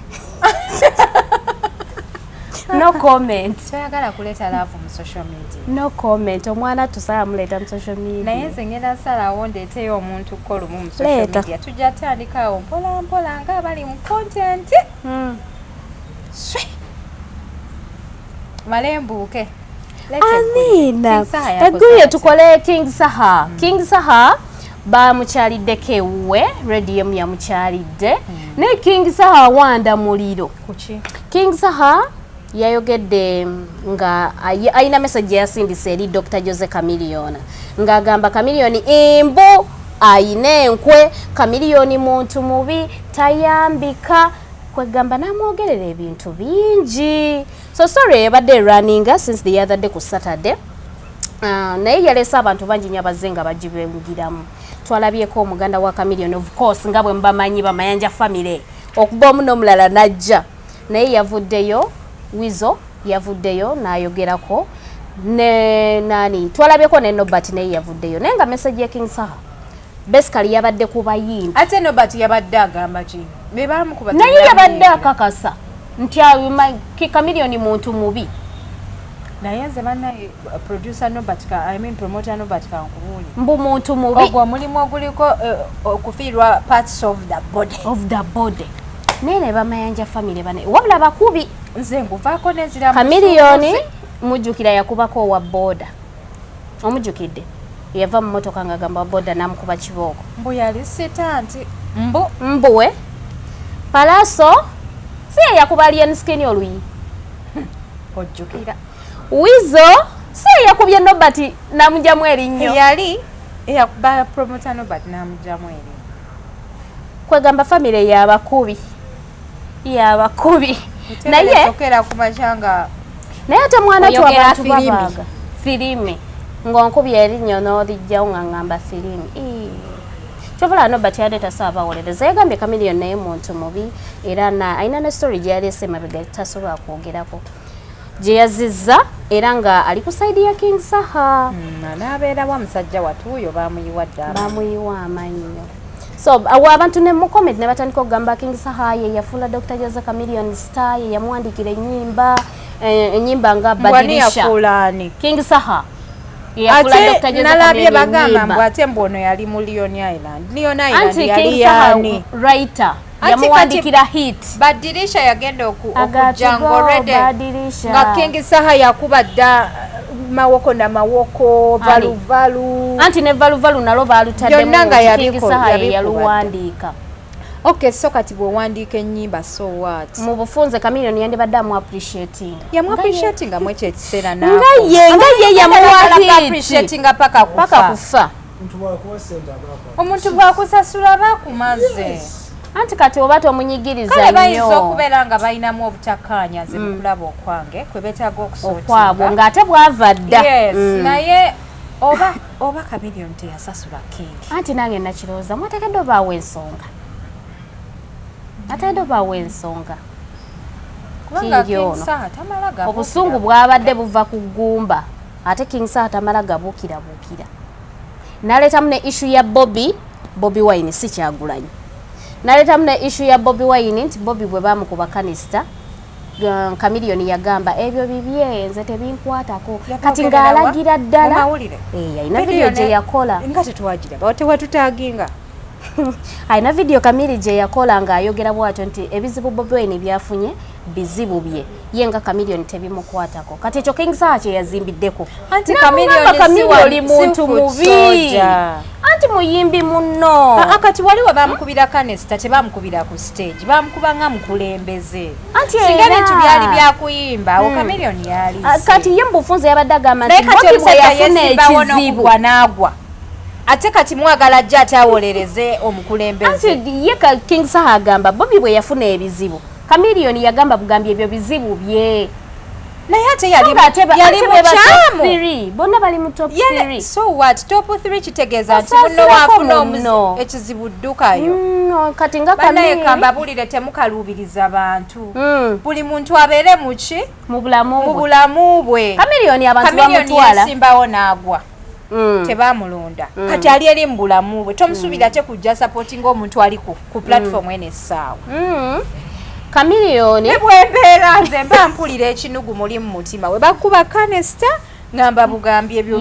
No comment. Twagala kuleta love mu social media. No comment. Omwana tusala muleta mu social media. Naye nze ngenda salawo ndeeteyo omuntu kolumu mu social media. Tujja tandikawo mpola mpola nga bali mu content. Swe. Malembuke. Amina. Eguye tukole King Saha. King Saha bamukyaliddeko ewuwe, radio yamukyalidde. Ne King Saha wanda muliro. Kuki? King Saha yayogedde nga ayina message yasindise eri Dr. Jose Chameleone nga agamba Chameleone imbu ayina enkwe, Chameleone muntu mubi tayambika, kwegamba namwogerera ebintu bingi. So sorry ebadde running since the other day ku Saturday. Naye yalesa abantu bangi nnyo abazenga bagibengiramu. Twalabyeko omuganda wa Chameleone of course nga bwe mbamanyi bamayanja family okuba omu n'omulala najja naye yavuddeyo Wizo yavuddeyo n'ayogerako ne nani twalabyeko ne Nobert naye yavuddeyo naye nga message ya King Saha basically yabadde kubayimbi ate Nobert yabadde agamba ki be bamukuba naye yabadde akakasa nti Chameleone muntu mubi naye nze banna producer Nobert promoter Nobert kankubuli mbu muntu mubi ogwo mulimu oguliko okufiirwa parts of the body nene bamayanja family bane wabula bakubi nze nguvaako nezira Chameleone mujjukira yakubako wa boda omujjukidde yava mu motoka nga gamba boda namukuba kibooko mbu yali sitanti mbuwe Palaso si yakuba alien skin oluyi ojjukira Wizo si yakubye Nobert namujamu erinyo yali yakuba promoter Nobert namujamu erinyo kwegamba family yabakubi naye okera kumachanga naye ate mwana tu abantu babaga filimi ngonkubye erinyo n'olijjawo nga ngamba filimi kyovula Nobert yaleta saabawoleleza yagambye Chameleone naye muntu mubi era ayina ne story gye yaleese emabega tasobola kwogerako gye yazizza era nga ali ku side ya King Saha n'abeerawo omusajja watuuyo bamuyiwa ddala bamuyiwa amannyo so abantu ne mu comment ne batandika okugamba King Saha ye yafuula Dr. Jose Chameleone star ye yamuwandikira ennyimba nga Badilisha King Saha yafuula Dr. Jose Chameleone bagamba mbu ate mbono yali mu Leon Island yali yani writer yamuwandikira hit Badilisha yagenda okujja ng'olwedde nga King Saha yakuba dda mawoko na mawoko valuvalu anti ne valuvalu nalo balutaddemu King Saha yaluwandiika okay so kati bwe wandiika ennyimba so what mu bufunze Chameleone yandibadde amu appreciating mu ekyo ekiseera nga ye yamuappreciatinga paka kufa kufa omuntu bw'akusasula bakumaze anti kati oba tomunyigiriza nnyo kale bayinza okubeera nga balinamu obutakkaanya ze mukulaba okwange kwe beetaaga okwabwo ng'ate bwava dda naye oba Chameleone teyasasula King anti nange nakirowooza mwateekedde obaawo ensonga ateedde obaawo ensonga King ono obusungu bwabadde buva ku ggumba ate King Saha tamala gabuukira naleetamu ne issue ya Bobi Wine si Kyagulanyi naleetamu ne issue ya Bobi Wine nti Bobi bwe bamukuba kanisita Chameleone yagamba ebyo bibye nze tebinkwatako kati ng'alagira ddala alina video gye yakola nga tetuwagira tewatutaaginga alina video Chameleone gye yakola ng'ayogera bw'atyo nti ebizibu Bobi Wine byafunye bizibu bye ye nga Chameleone tebimukwatako kati ekyo King Saha kye yazimbiddeko anti Chameleone oli muntu mubi anti muyimbi munno kati waliwo bamukubira kanesita tebamukubira ku stage bamukuba nga mukulembeze singa bintu byali byakuyimba awo Chameleone yali kati ye mbufunze yabadde agamba nti Bobi bwe yafuna ekizibu n'agwa ate kati mwagala ajja atawolereze omukulembeze anti ye King Saha agamba Bobi bwe yafuna ebizibu Chameleone yagamba bugambi ebyo bizibu bye naye ate yali mukyamu bonna bali mu top 3 so what top 3 kitegeeza nti muno wafuna ekizibu ddukayo kati nga banaye kamba bulire temukaluubiriza bantu buli muntu abeere muki mu bulamu bwe Chameleone abantu bamutwala yasimbawo n'agwa tebamulonda kati ali eri mu bulamu bwe tomusuubira te kujja supporting omuntu ali ku platform ene essaawa Chameleone bwembeera nze mba mpulira ekinugu muli mu mutima we bakuba kanesita ngamba bugambi ebyo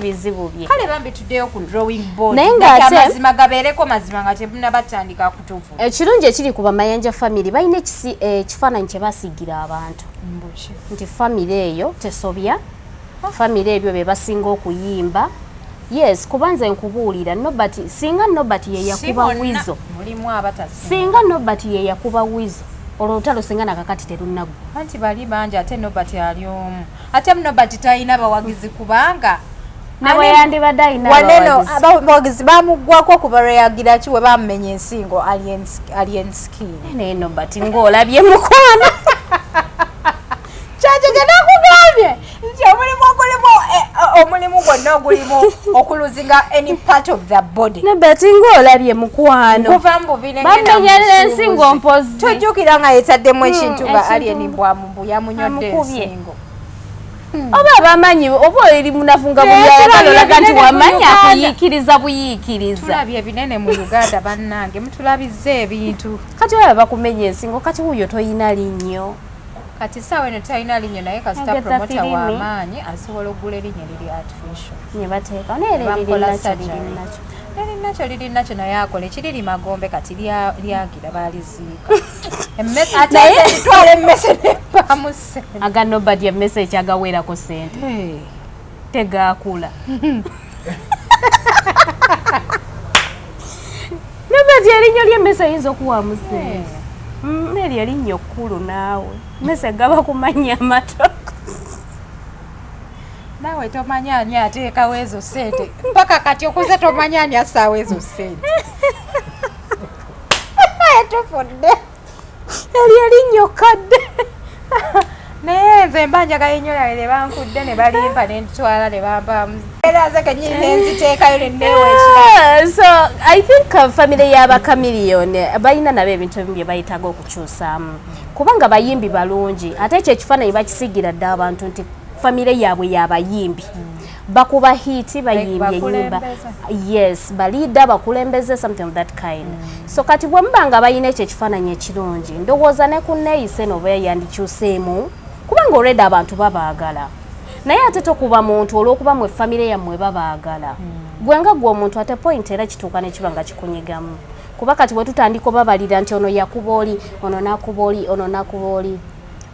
bizibu bye kale bambi tuddeyo ku drawing board naye ng'ate amazima gabeereko mazima nga tebunabatandika kutuufu ekirungi ekiri ku Bamayanja family balina ekifaananyi kye basiigira abantu nti family eyo tesobya family ebyo be basinga okuyimba yes kubanze nkubuulira nobati singa nobati ye yakuba wizo mulimu abatasi singa nobati ye yakuba wizo olutalo singa nakakati terunnagu anti bali banja ate nobati ali omu ate nobati tayina bawagizi kubanga nawe yandibadde ayina abawagizi bamugwako kuba reyagira ki we bamumenya ensingo alien skin naye nobati ng'olabye mukwano kyakyo kye nakugambye nti omulimu gwonna ogulimu okuluzinga any part of the body nobati ng'olabye mukwano bamenyerera ensingo mpozi tojjukira nga yetaddemu ekintu nga alien bwamumbu yamunyodde ensingo oba abamanyi oba eri munafu nga buyagalaga nti wamanya akuyiikiriza buyiikiriza tulabye ebinene mu Uganda bannange mutulabize ebintu kati oba bakumenya ensingo kati wuyo toyina linnyo kati sawa eno talina linnyo naye kasita promota w'amaanyi asobola okugula erinnya liri artificial nye bateeka naye lirinakyo naye akola ekiriri magombe kati lyagira baaliziika ate twala emmese nebbaamu ssente aga nobody emmese ekyagaweerako ssente tegaakula nobody erinnya ly'emmese ayinza okuwaamu ssente neryo erinnya okkulu naawe mmese gaba kumanya amato naawe tomanya ani ateekawo ezo ssente mpaka kati okuze tomanya ani assaawo ezo ssente tufudde eryo erinnya okadde naye nze mba njagala ennyo yawe ne bankudde ne balimpa ne ntwala ne bampaamu era nze kenyini ne nziteekayo ne nneeweekira so I think family y'aba Chameleone balina nabo ebintu ebimu bye bayitaga okukyusaamu kubanga bayimbi balungi ate ekyo ekifaananyi bakisigira dde abantu nti family yaabwe y'abayimbi bakuba hiti bayimbye ennyimba yes baliida bakulembeze something of that kind so kati bwe muba nga balina ekyo ekifaananyi ekirungi ndowooza ne ku nneeyise no bwe yandikyuseemu kubanga already abantu babaagala naye ate tokuba muntu olw'okuba mwe family yammwe babaagala gwe nga gwe omuntu ate point era kituuka ne kiba nga kikunyigamu kuba kati bwe tutandika obabalira nti ono yakuba oli ono n'akuba oli ono n'akuba oli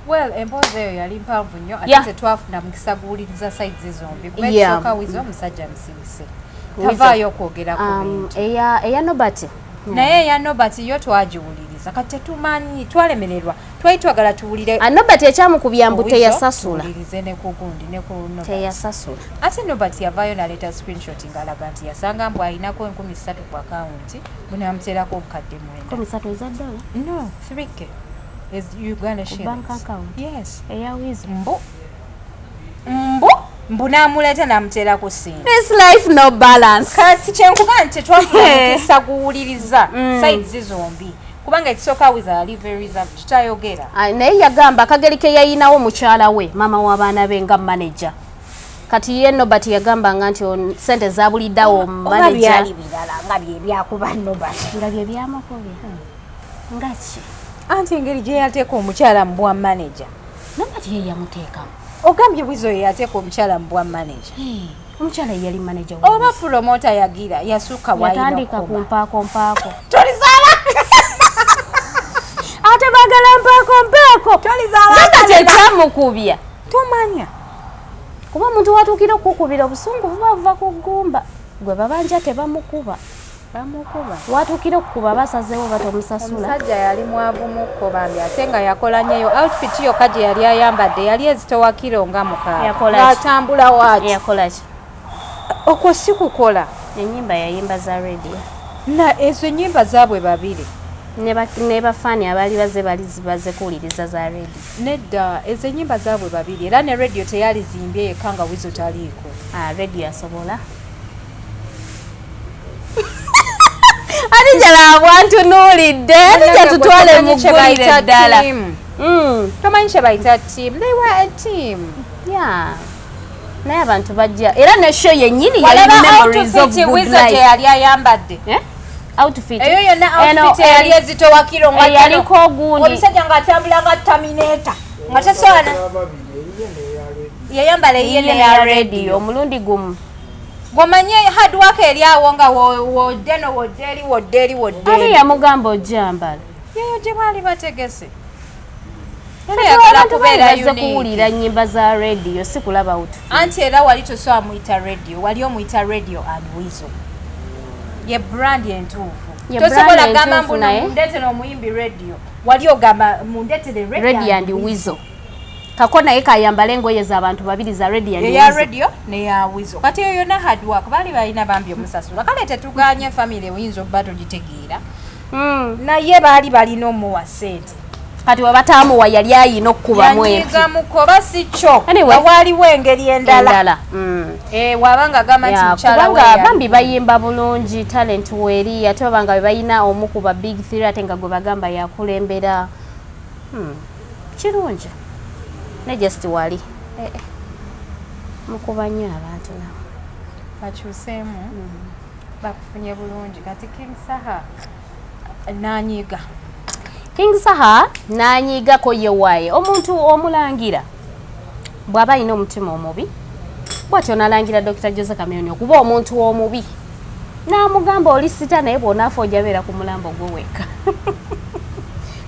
well emboozi eyo yali mpanvu nnyo ate tetwafuna mukisa guwuliriza sides zombi kubesooka wizo omusajja musibise tavaayo okwogera ku bintu eya nobati naye eya nobati yo twagiwuliriza kati tetumanyi twalemererwa twali twagala tuwulire Nobert ekyamukubya mbu teyasasula ne kugundi ne ku Nobert teyasasula ate Nobert yavaayo naleeta screenshot ng'alaga nti yasanga mbu alinako 13 ku akawunti bwe namuteerako obukadde 13 eza dola no 3k is Uganda shillings bank account yes eya wizi mbu namuleeta namuteerako sente this life no balance kati kyenkuga nti tetwafisa guwuliriza sides zombi kubanga ekisooka wiza ali very reserved tutayogera naye yagamba akageri ke yayinawo mukyala we mama w'abaana be nga manager kati ye Nobert yagambanga nti sente zabuliddawo manager byali birala nga byebyakuba Nobert nga bye byamakobya nga ki anti engeri gye yateeka omukyala mu bwa manager Nobert ye yamuteekamu ogambye bwizo ye yateeka omukyala mu bwa manager omukyala yali manager oba promoter yagira yasuka yatandika kumpaako tolizaala ate bagala mpaako tolizaala tekyamukubya tomanya kuba omuntu watuukira okukubira obusungu buba buva ku ggumba gwe babanja tebamukuba watuukira okukuba basazeewo batomusasula omusajja yali mwavumukko bambi ate nga yakola nnyo outfit yokka gye yali ayambadde yali ezitowa kiro nga mukaaatambula waati yakolaki okwo si kukola ennyimba yayimba za radio ezo ennyimba zaabwe babiri ne bafaani abaali baze kuwuliriza za radio nedda ezo ennyimba zaabwe babiri era ne radio teyali zimbye yekka nga wizo taliiko radio asobola Hadija Abantu nuulidde Hadija tutwale mu ggulire ddala tomanyi kye bayita team they were a team naye abantu bajja era ne show yennyini yali memories of good life yali ayambadde outfit eyo yonna outfit yali ezitowa kiro nga yaliko ogundi omusajja ng'atambula nga Terminator nga tasobola yayambala eyene ya radio omulundi gumu gwomanye hard work eri awo nga wodderi ate yamugamba ojjambala yeyo gye baali bategese yagala kuwulira nnyimba za radio si kulaba anti era wali tosobola muyita radio wali omuyita radio and Weasel ye brand entuufu tosobola gamba mbu mundeetere omuyimbi radio wali ogamba mundeetere radio and Weasel kako naye kayambala engoye z'abantu babiri za radio neya Weasel kati eyo yonna hard work baali balina bambi omusasula kale tetuganye family oyinza okuba togitegeera naye baali balina omuwa sente kati webataamuwa yali ayina okukubamu yanyiga mukoba si kyo waaliwo engeri endala wabanga gamba nti mukyala kubanga bambi bayimba bulungi talent weri ate babanga be balina omu ku ba big three ate nga gwe bagamba yakulembera kirungi ne just wali mukuba nnyo abantu nabo bakyuseemu bakufunye bulungi kati King Saha nanyiga King Saha nanyiigako ye waaye omuntu omulangira bw'aba alina omutima omubi bw'atyo nalangira Dr. Jose Chameleone okuba omuntu omubi n'amugamba oli sita naye bw'onaafa ojja beera ku mulambo gwe wekka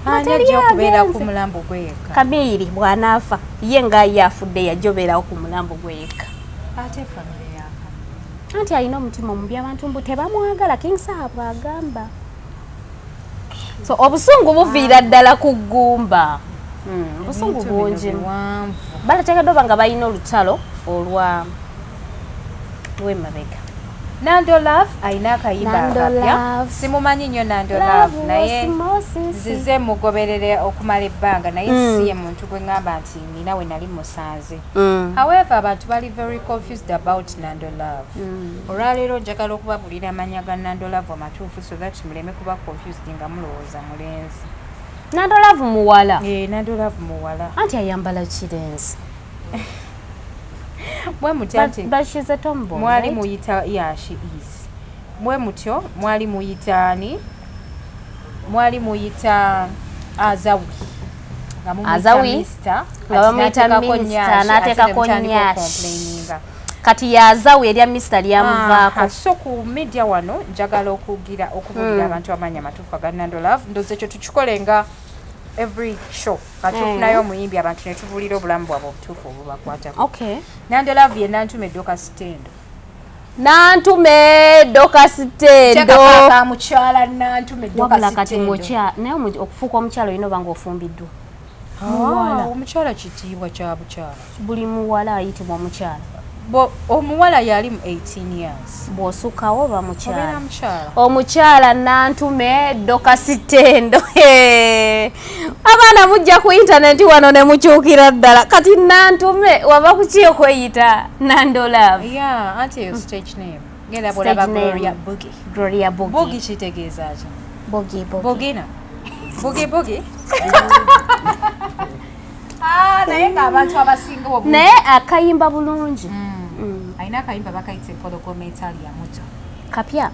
ani ajja okubeera ku mulambo gwe yekka Kamiri bw'anaafa ye nga ye afudde yajja obeerawo ku mulambo gwe yekka ate famire yaka anti alina omutima omubi abantu mbu tebamwagala King Saha bw'agamba so obusungu buviira ddala ku ggumba obusungu bungi balateekeddwa oba nga balina olutalo olwa lw'emabega Nando Love alina akayimba akapya simumanyi nnyo Nando Love naye nzize mugoberere okumala ebbanga naye siye muntu gwe ngamba nti nina we nali musanze however abantu bali very confused about Nando Love olwaleero njagala okubabulira amanya ga Nando Love amatuufu so that muleme kuba confused nga mulowooza mulenzi Nando Love muwala Nando Love muwala anti ayambala kirenzi mwe mutya nti bashize tombo mwali muyita she is mwe mutyo mwali muyitani mwali muyita Azawi nga muyita Mister nateekako nyashi kati ya Azawi erya Mister lyamuvaako so ku media wano njagala okubuulira abantu amanya amatuufu aga Nando Love ndoze ekyo tukikolenga every show katufunayo omuyimbi abantu ne tubuulira obulamu bwabwe obutuufu obubakwatako Nando Love ye Nantume Dorcas Tendo Nantume Dorcas Tendo mukyala Nantume Dorcas Tendo kati naye okufuuka omukyalo olina oba nga ofumbiddwa muwala omukyala kitiibwa kya bukyala buli muwala ayitibwa mukyala omuwala yali mu 18 years bw'osukawo oba mukyala mukyala omukyala nantume dokasitendo abaana mujja ku intaneti wano ne mukyukira ddala kati nantume waba kuki okweyita nandolove anti eyo stage name genda bolaba Gloria Bogi kitegeeza ki Bogina Bogi naye ng'abantu abasinga naye akayimba bulungi alina akayimba bakayitsa empologoma etalia muto kapya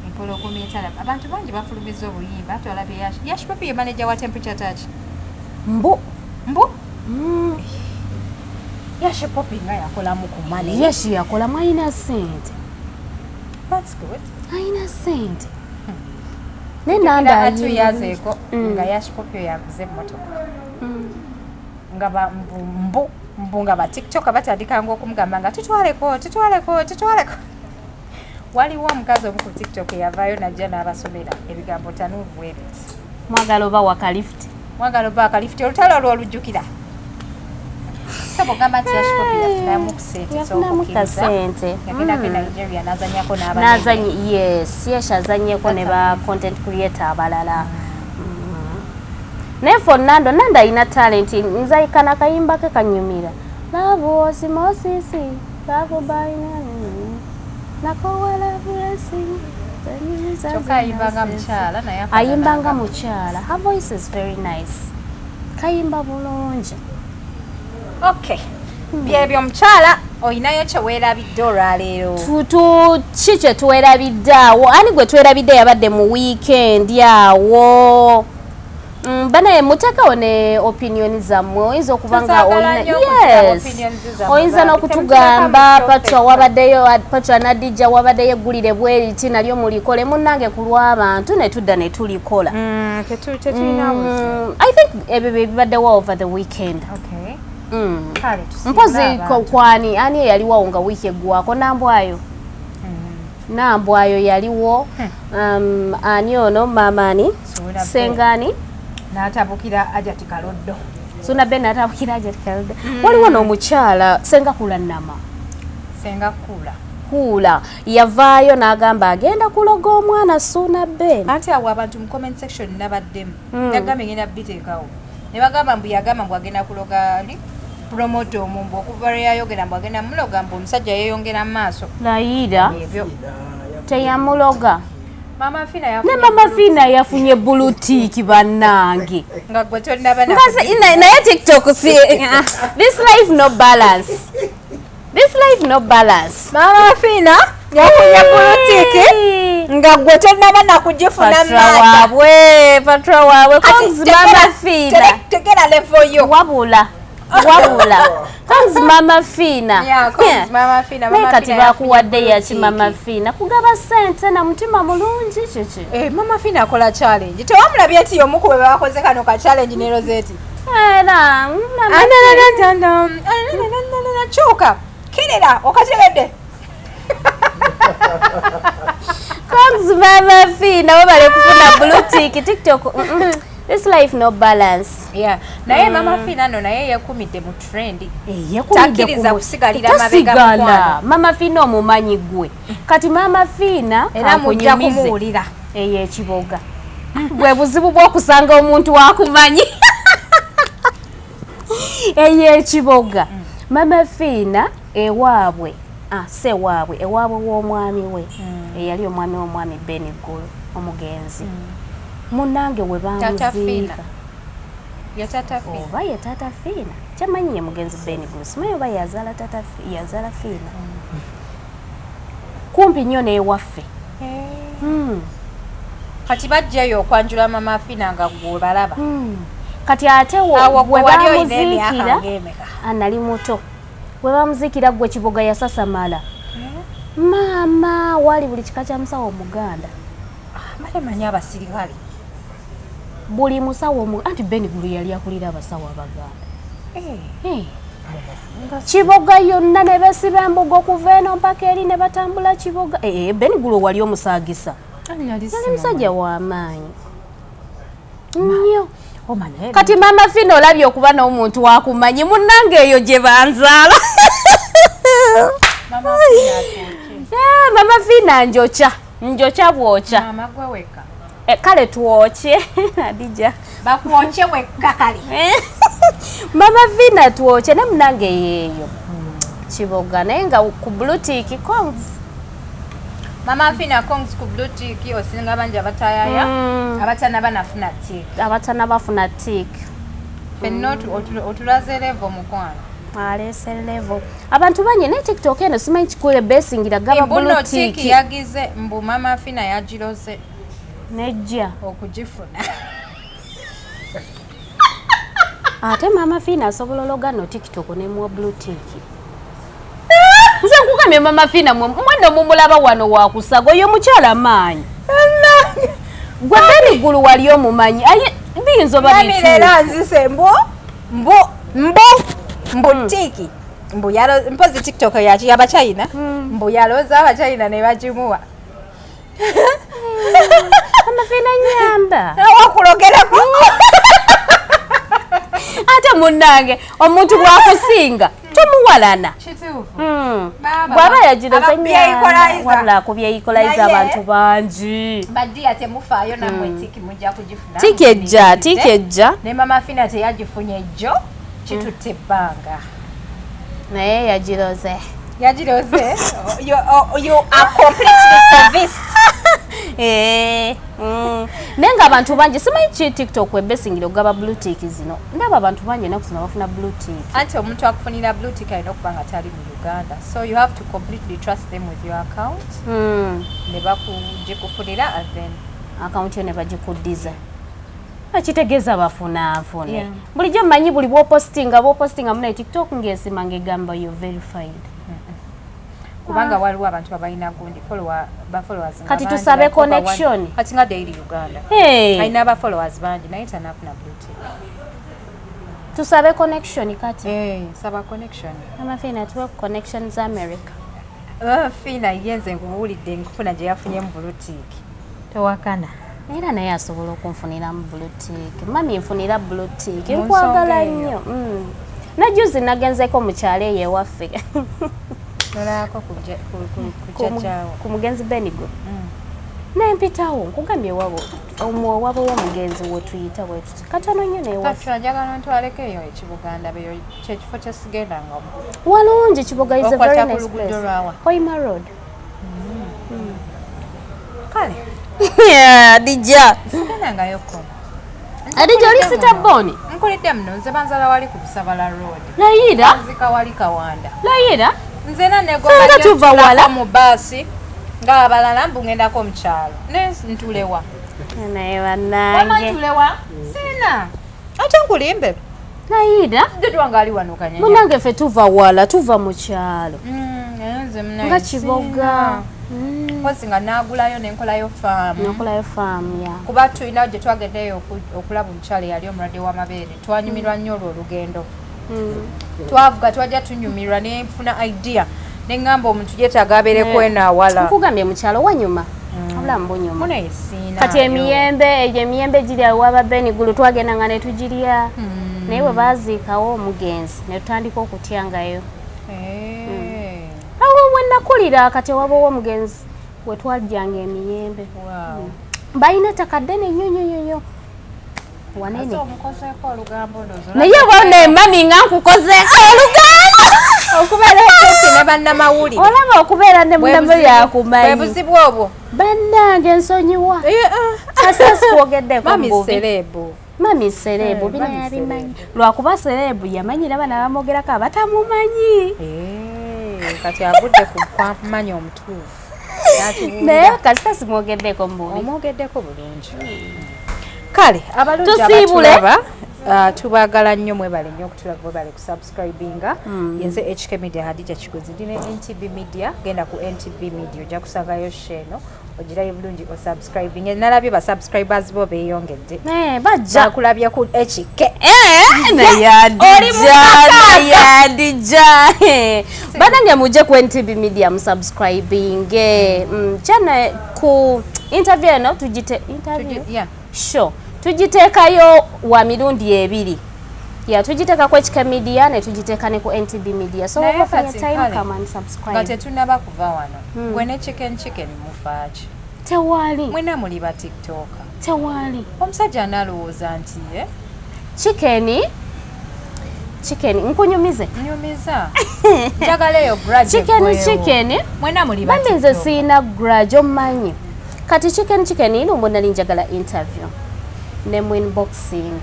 empologoma etalia abantu bangi bafulumiza obuyimba atwalabye Yash Papi ye manager wa Temperature Touch mbu Yash Papi nga yakolamu ku mane yesu yakolamu ayina sente that's good ayina sente nenanda yazeeko nga Yash Papi yaguze emmotoka nga mbu nga batiktoka batandikanga okumugamba nga tutwaleko waliwo omukazi omu ku tiktok yavaayo najja n'abasomera ebigambo tanuuvu ebiti mwagala oba wakalifuti olutalo olwo olujjukira sabogamba nti Yash Papi yafunamu kusente z'okukiriza yagendako Nigeria n'azanyako n'abanene yes azanyeko ne ba content creator abalala naye for Nando alina talent nzayikana kayimba ke kanyumira lavosi mosisi lavo bainani nakowala blessing ayimbanga mukyala her voice is very nice kayimba bulungi okay byebyo mukyala oyinayo kyeweerabidde olwaleero ki kye tuwerabidde awo ani gwe twerabidde yabadde mu weekend awo banaye muteekawo ne opinion zammwe oyinza okuba nga oyinza n'okutugamba Patra wabaddeyo Patra na Hadija wabaddeyo eggulire bweriti nalyo mulikole munnange ku lw'abantu ne tudda ne tulikola I think ebyo bibaddewo over the weekend mpozi kwani ani eyaliwo nga wiiki eggwako nambwayo yaliwo ani ono mamani sengani n'atabukira Ajati Kaloddo Suna Ben n'atabukira Ajati Kaloddo waliwo n'omukyala Sengakula Nama Kula yavaayo n'agamba agenda kuloga omwana Suna Ben ate awo abantu mu comment section nabaddemu yagamba ngenda biteekawo ne bagamba mbu yagamba mbu agenda kuloga promote omumbu okuva lwe yayogera mbu agenda muloga mbu omusajja yeeyongera mu maaso layira teyamuloga Mama Fina yafunye bulutiki bannange nga gwe tonnaba naye TikTok si this life no balance Mama Fina yafunye bulutiki nga gwe tonnaba nakugifuna Patra waabwe Congs Mama Fina tegera level yo wabula Congs Mama Fina naye kati bakuwadde yaki Mama Fina kugaba sente na mutima mulungi kiki Mama Fina akola challenge tewamulabye nti omu ku bwe bakoze kano ka challenge ne Rosette kyuka kirira okategedde Congs Mama Fina wabale kufuna blue tick TikTok this life no balance naye Mama Fina no naye yakumidde mu trend takiriza kusigalira mabega mukwano Mama Fina omumanyi gwe kati Mama Fina era mujja kumuwulira ekiboga bwe buzibu bw'okusanga omuntu wakumanyi ekiboga Mama Fina ewaabwe w'omwami we eyali omwami w'omwami Ben Gulu omugenzi munnange we bamuziika oba ye Tata Fina kyamanyi ye mugenzi Ben Gulu simanyi oba yazaala Fina kumpi nnyo n'ewaffe kati bajjayo okwanjula Mama Fina nga gwe balaba kati ate we bamuziikira anali muto we bamuziikira gwe kiboga yasasamala maama wali buli kika kya musawo omuganda malemanyi abasirikale buli musawo anti Ben Gulu yali akulira abasawo abaganda kiboga yonna ne besiba embuga okuva eno mpaka eri ne batambula kiboga Ben Gulu wali omusaagisa yali musajja w'amaanyi nnyo kati mama Fina olabye okuba n'omuntu wakumanyi munnange eyo gye banzaala mama Fina njokya bwokya kale tuwokye Hadija bakuwokye wekka kale mama Fina tuwokye ne munnange yeeyo Kiboga naye nga ku bluetiki Congs mama Fina Congs ku bluetiki osinga bangi abatayaya abatanabafuna tik fenna otulaze level mukwano alese level abantu banye ne TikTok eno simanyi kikule besingira gaba bluetiki yagize mbu mama Fina yagiroze nejja okugifuna ate mama Fina asobola ologano TikTok ne mu bluetiki nze nkugamye mama Fina mwana mumulaba wano wakusago yo mukyala maanyi gwe beni gulu wali omumanyi aye binzo babitu lero nzise mbo tiki mbu yalo mpozi TikTok yachi abachina mbu yaloza abachina ne bajimuwa mama Fina nyamba wakulogerako ate munnange omuntu bwakusinga tumuwalana bwaba yagiroze wabula akubyeyikolayiza abantu bangi badia temufaayo namwe tiki mujja kugifuna tiki ejja ne mama Fina teyagifunye ejjo kitutte ebbanga naye yagiroze you are completely convinced nenga abantu bangi simanyi ki TikTok webesingira ogaba bluetiki zino ndaba abantu bangi enaku zino bafuna bluetiki anti omuntu akufunira bluetiki alina okuba nga tali mu Uganda so you have to completely trust them with your account ne bakugikufunira and then account yo ne bagikuddiza akitegeeza bafunaafune bulijjo mmanyi buli bwopostinga muna TikTok ng'esima ng'egamba yo verified kubanga waliwo abantu abalina gundi followers kati tusabe connection kati nga daily Uganda alina aba followers bangi naye tanafuna bluetooth tusabe connection kati saba connection mama Fina tuwe connection za America Fina yenze nkuwulidde nkufuna gye yafunye mu bluetooth tewakana era naye asobola okunfunira mu bluetooth mami nfunira bluetooth nkwagala nnyo najuzi nagenzeko mu kyalo eyo ewaffe nolako ku mugenzi Benigo nempitawo nkugambye wabo w'omugenzi wetuyita bwetuti katono nnyo newaffe njagala ntwaleko eyo ekibuganda beyo kyekifo kyesigendangamu walungi Kiboga is a very nice place Hoima Road kale Hadija sigenangayoko Hadija oli sitaboni nkoledde muno nze banzala wali ku Busabala Road layira nzika wali Kawanda layira nze nanegoma tuva wala mu basi nga abalala mbungendako omukyalo nentulewa naye bannange tulewa sina ate nkulimbe layira ndetwanga ali wano kanyanya munange ffe tuva wala tuva mu kyalo nze mnayi nga Kiboga kosi nga nagulayo nenkolayo faamu ya kuba tulinawo gye twagendeyo okulaba omukyalo yali omulwadde w'amabeere twanyumirwa nnyo olwo olugendo twavuga twajja tunyumirwa nenfuna idea neŋŋamba omuntu yeetaaga abeereko enaawala nkugambye mukyalo wanyuma obulamu bunyuma munesiina kati emiyembe giri awo waba Benigulu twagenda nga netugirya naye bwe baaziikawo omugenzi ne tutandika okutyangayo awo we nakulira kati wabawo omugenzi we twajjanga emiyembe balina takaddene nnyo wanene naye bone mami nga nkukozeeko oluganda okubeera ekyosi ne bannamawulire olaba okubeera ne munnamawulire akumanyi bwe buzibu obwo bannange nsonyiwa asa sikwogeddeko mami serebu bino yabimanyi lwakuba serebu yamanyira bana bamogerako abatamumanyi kati agudde ku kwamanya omutuufu naye kasita simwogeddeko mbubi omwogeddeko bulungi kale abalungi abatulaba tubagala nnyo mwebale nnyo okutulaba mwebale kusubscribinga yenze HK Media Hadija Kigozi ndine NTB Media genda ku NTB Media ojja kusangayo sheno ogirayo bulungi osubscribing nalabye basubscribers bo beeyongedde bajja kulabya ku HK Hadija banange mujje ku NTB Media musubscribing channel ku interview eno tujite interview sure tugiteekayo wa mirundi ebiri. Yeah, tugiteeka ku Kikye Media ne tugiteeka ne ku NTB Media. So for your time, come and subscribe. Kati tunaba kuva wano. Gwe ne chicken mufaachi. Tewali. Mwena muli ba TikTok. Tewali. Omusajja analowooza nti Chicken nkunyumize. Nyumiza. Njagala eyo grudge. Chicken. Mwena muli ba TikTok. Nze sina grudge omanyi. Kati chicken ino mbona njagala interview. Ne inboxing.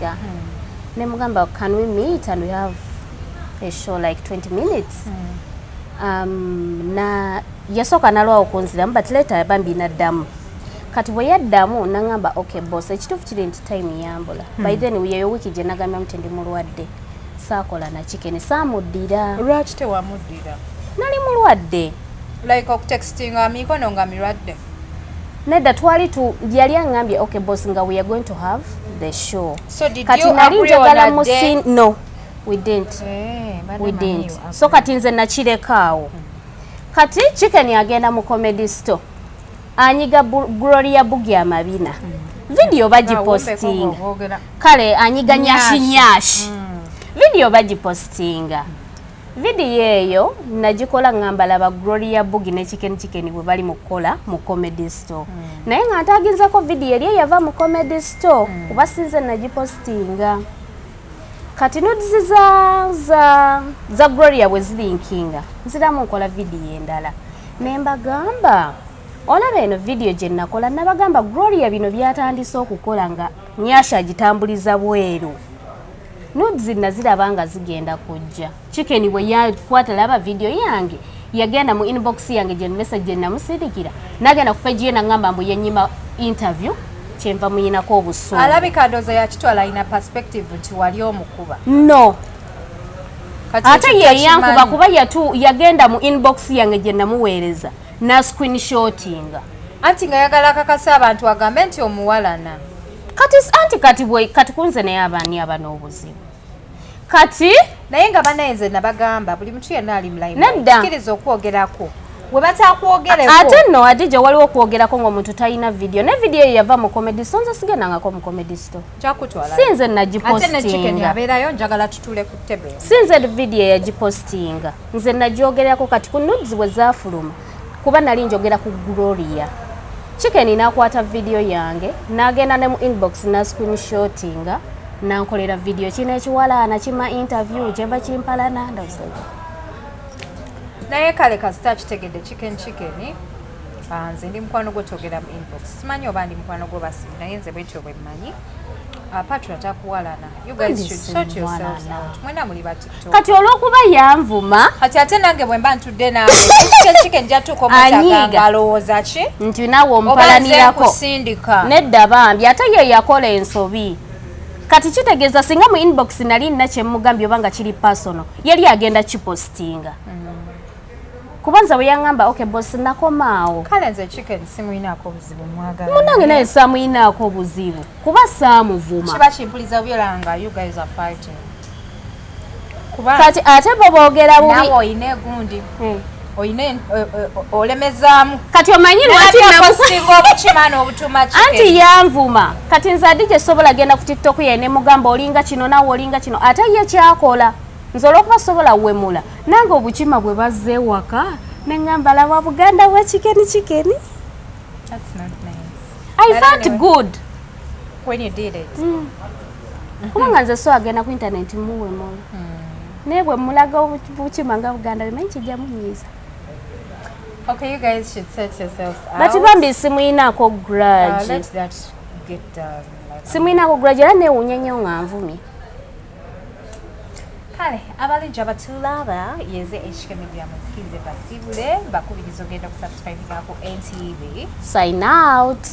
Ne mugamba can we meet and we have a show like 20 minutes. Na yasoka nalwa okunziramu but later bambi naddamu. Kati bwe yaddamu nangamba okay boss ekituufu kiri nti time yambula. By then yeyo wiki gye nagambya mutendi mulwadde. Saakola na chicken saamuddira. Lwaki tewamuddira? Nali mulwadde. Like okutextinga mikono nga mirwadde. Nedda twali yali angambye okay boss nga we are going to have the show. So did kati you agree on that day? No, we didn't. We didn't. So kati nze nakirekaawo. Kati chicken agenda mu comedy store. Anyiga Gloria Bugi amabina. Video bagipostinga. Kale anyiga nyashi. Video bagipostinga. Video eyo najikola ngambala ba Gloria Bugi ne chicken bwe bali mukola mu comedy store. Naye nga ntaginza ko video eri yava mu comedy store kuba sinze nagipostinga. Kati nudizi za Gloria bwe zilinkinga. Nziramu nkola video endala. Nemba gamba olaba eno video gye nakola nabagamba Gloria bino byatandise okukola nga nyasha agitambuliza bweru. Nudizi naziraba nga zigenda kujja. Chicken bwe yakwata laba video yange yagenda mu inbox yange gye message namusirikira nagenda ku page ye nangamba mbu yenyima interview kyenva muyinako obusungu. Alabika ndoza yakitwala ina perspective nti wali omukuba. No. Ate ye yankuba kuba yagenda mu inbox yange gye namuweereza na screenshottinga. Anti nga yagala kakasa abantu agambe nti omuwalana. Kati kunze naye abaani abana obuzibu. Kati naye nga banayenze nabagamba buli muntu yenna ali mulayimu. Sikiriza okwogerako. We batakwogereko. Ate no Hadija waliwo okwogerako ng'omuntu talina video. Ne video eyo yava mu comedy store nze sigendangako mu comedy store. Kyakutwala. Sinze nagipostinga. Ate ne chicken yabeerayo njagala tutule ku tebe. Sinze video yagipostinga. Nze nagyogerako kati ku nudes bwe zaafuluma. Kuba nali njogera ku Gloria. Chicken inakwata video yange nagenda ne mu inbox na screenshottinga nankolera video kino ekiwala na kima interview jemba kimpalana ndawusaje. Naye kale kasita kitegedde chicken nze ndi mukwano gwo togera mu inbox. Simanyi oba ndi mukwano gwo basimu naye nze bwetyo bwe mmanyi. Patra takuwalana. You guys should sort yourselves out. Mwena muli ba TikTok. Kati olwokuba yanvuma. Kati ate nange bwe mba ntudde nawe. Chicken jatuko mutaka alowooza ki? Nti nawe ompalanirako. Nedda bambi ate ye yakola ensobi. Kati kitegeeza singa mu inbox nali nina kye mugambye obanga kiri personal. Yali agenda kipostinga. Kubanza bwe yangamba okay boss nakomaawo. Kale nze chicken simuyinaako obuzibu mwagala. Munange naye samuyinaako obuzibu. Kuba saamuvuma. Kiba kimpuliza byolanga you guys are fighting. Kati ate boboogera bubi. Nawe oyine gundi. Oyine olemezaamu. Kati omanyi lwaki namusinga obukimana obutuma chicken. Anti yanvuma. Kati nze Hadija sobola genda ku TikTok ye ne mugamba olinga kino nawe olinga kino. Ate ye kyakola. Nzolo kuba sobola wemula. Nange obukima bwe bazze waka nengamba laba Buganda wa chicken. That's not nice. I felt good when you did it. Kubanga nze so agenda ku internet muwe moyo. Naye bwe mulaga obukima nga Buganda bimanyi kijja munyiza. Okay, you guys should set yourselves out. But bambi simuyinaako grudge. Let that get done. Simuyinaako grudge era neewuunya nga nvumi. Kale, abalinja batulaba yeze Kikye Media muzikirize basibule bakubiriza ogenda ku subscribe ku NTV. Sign out.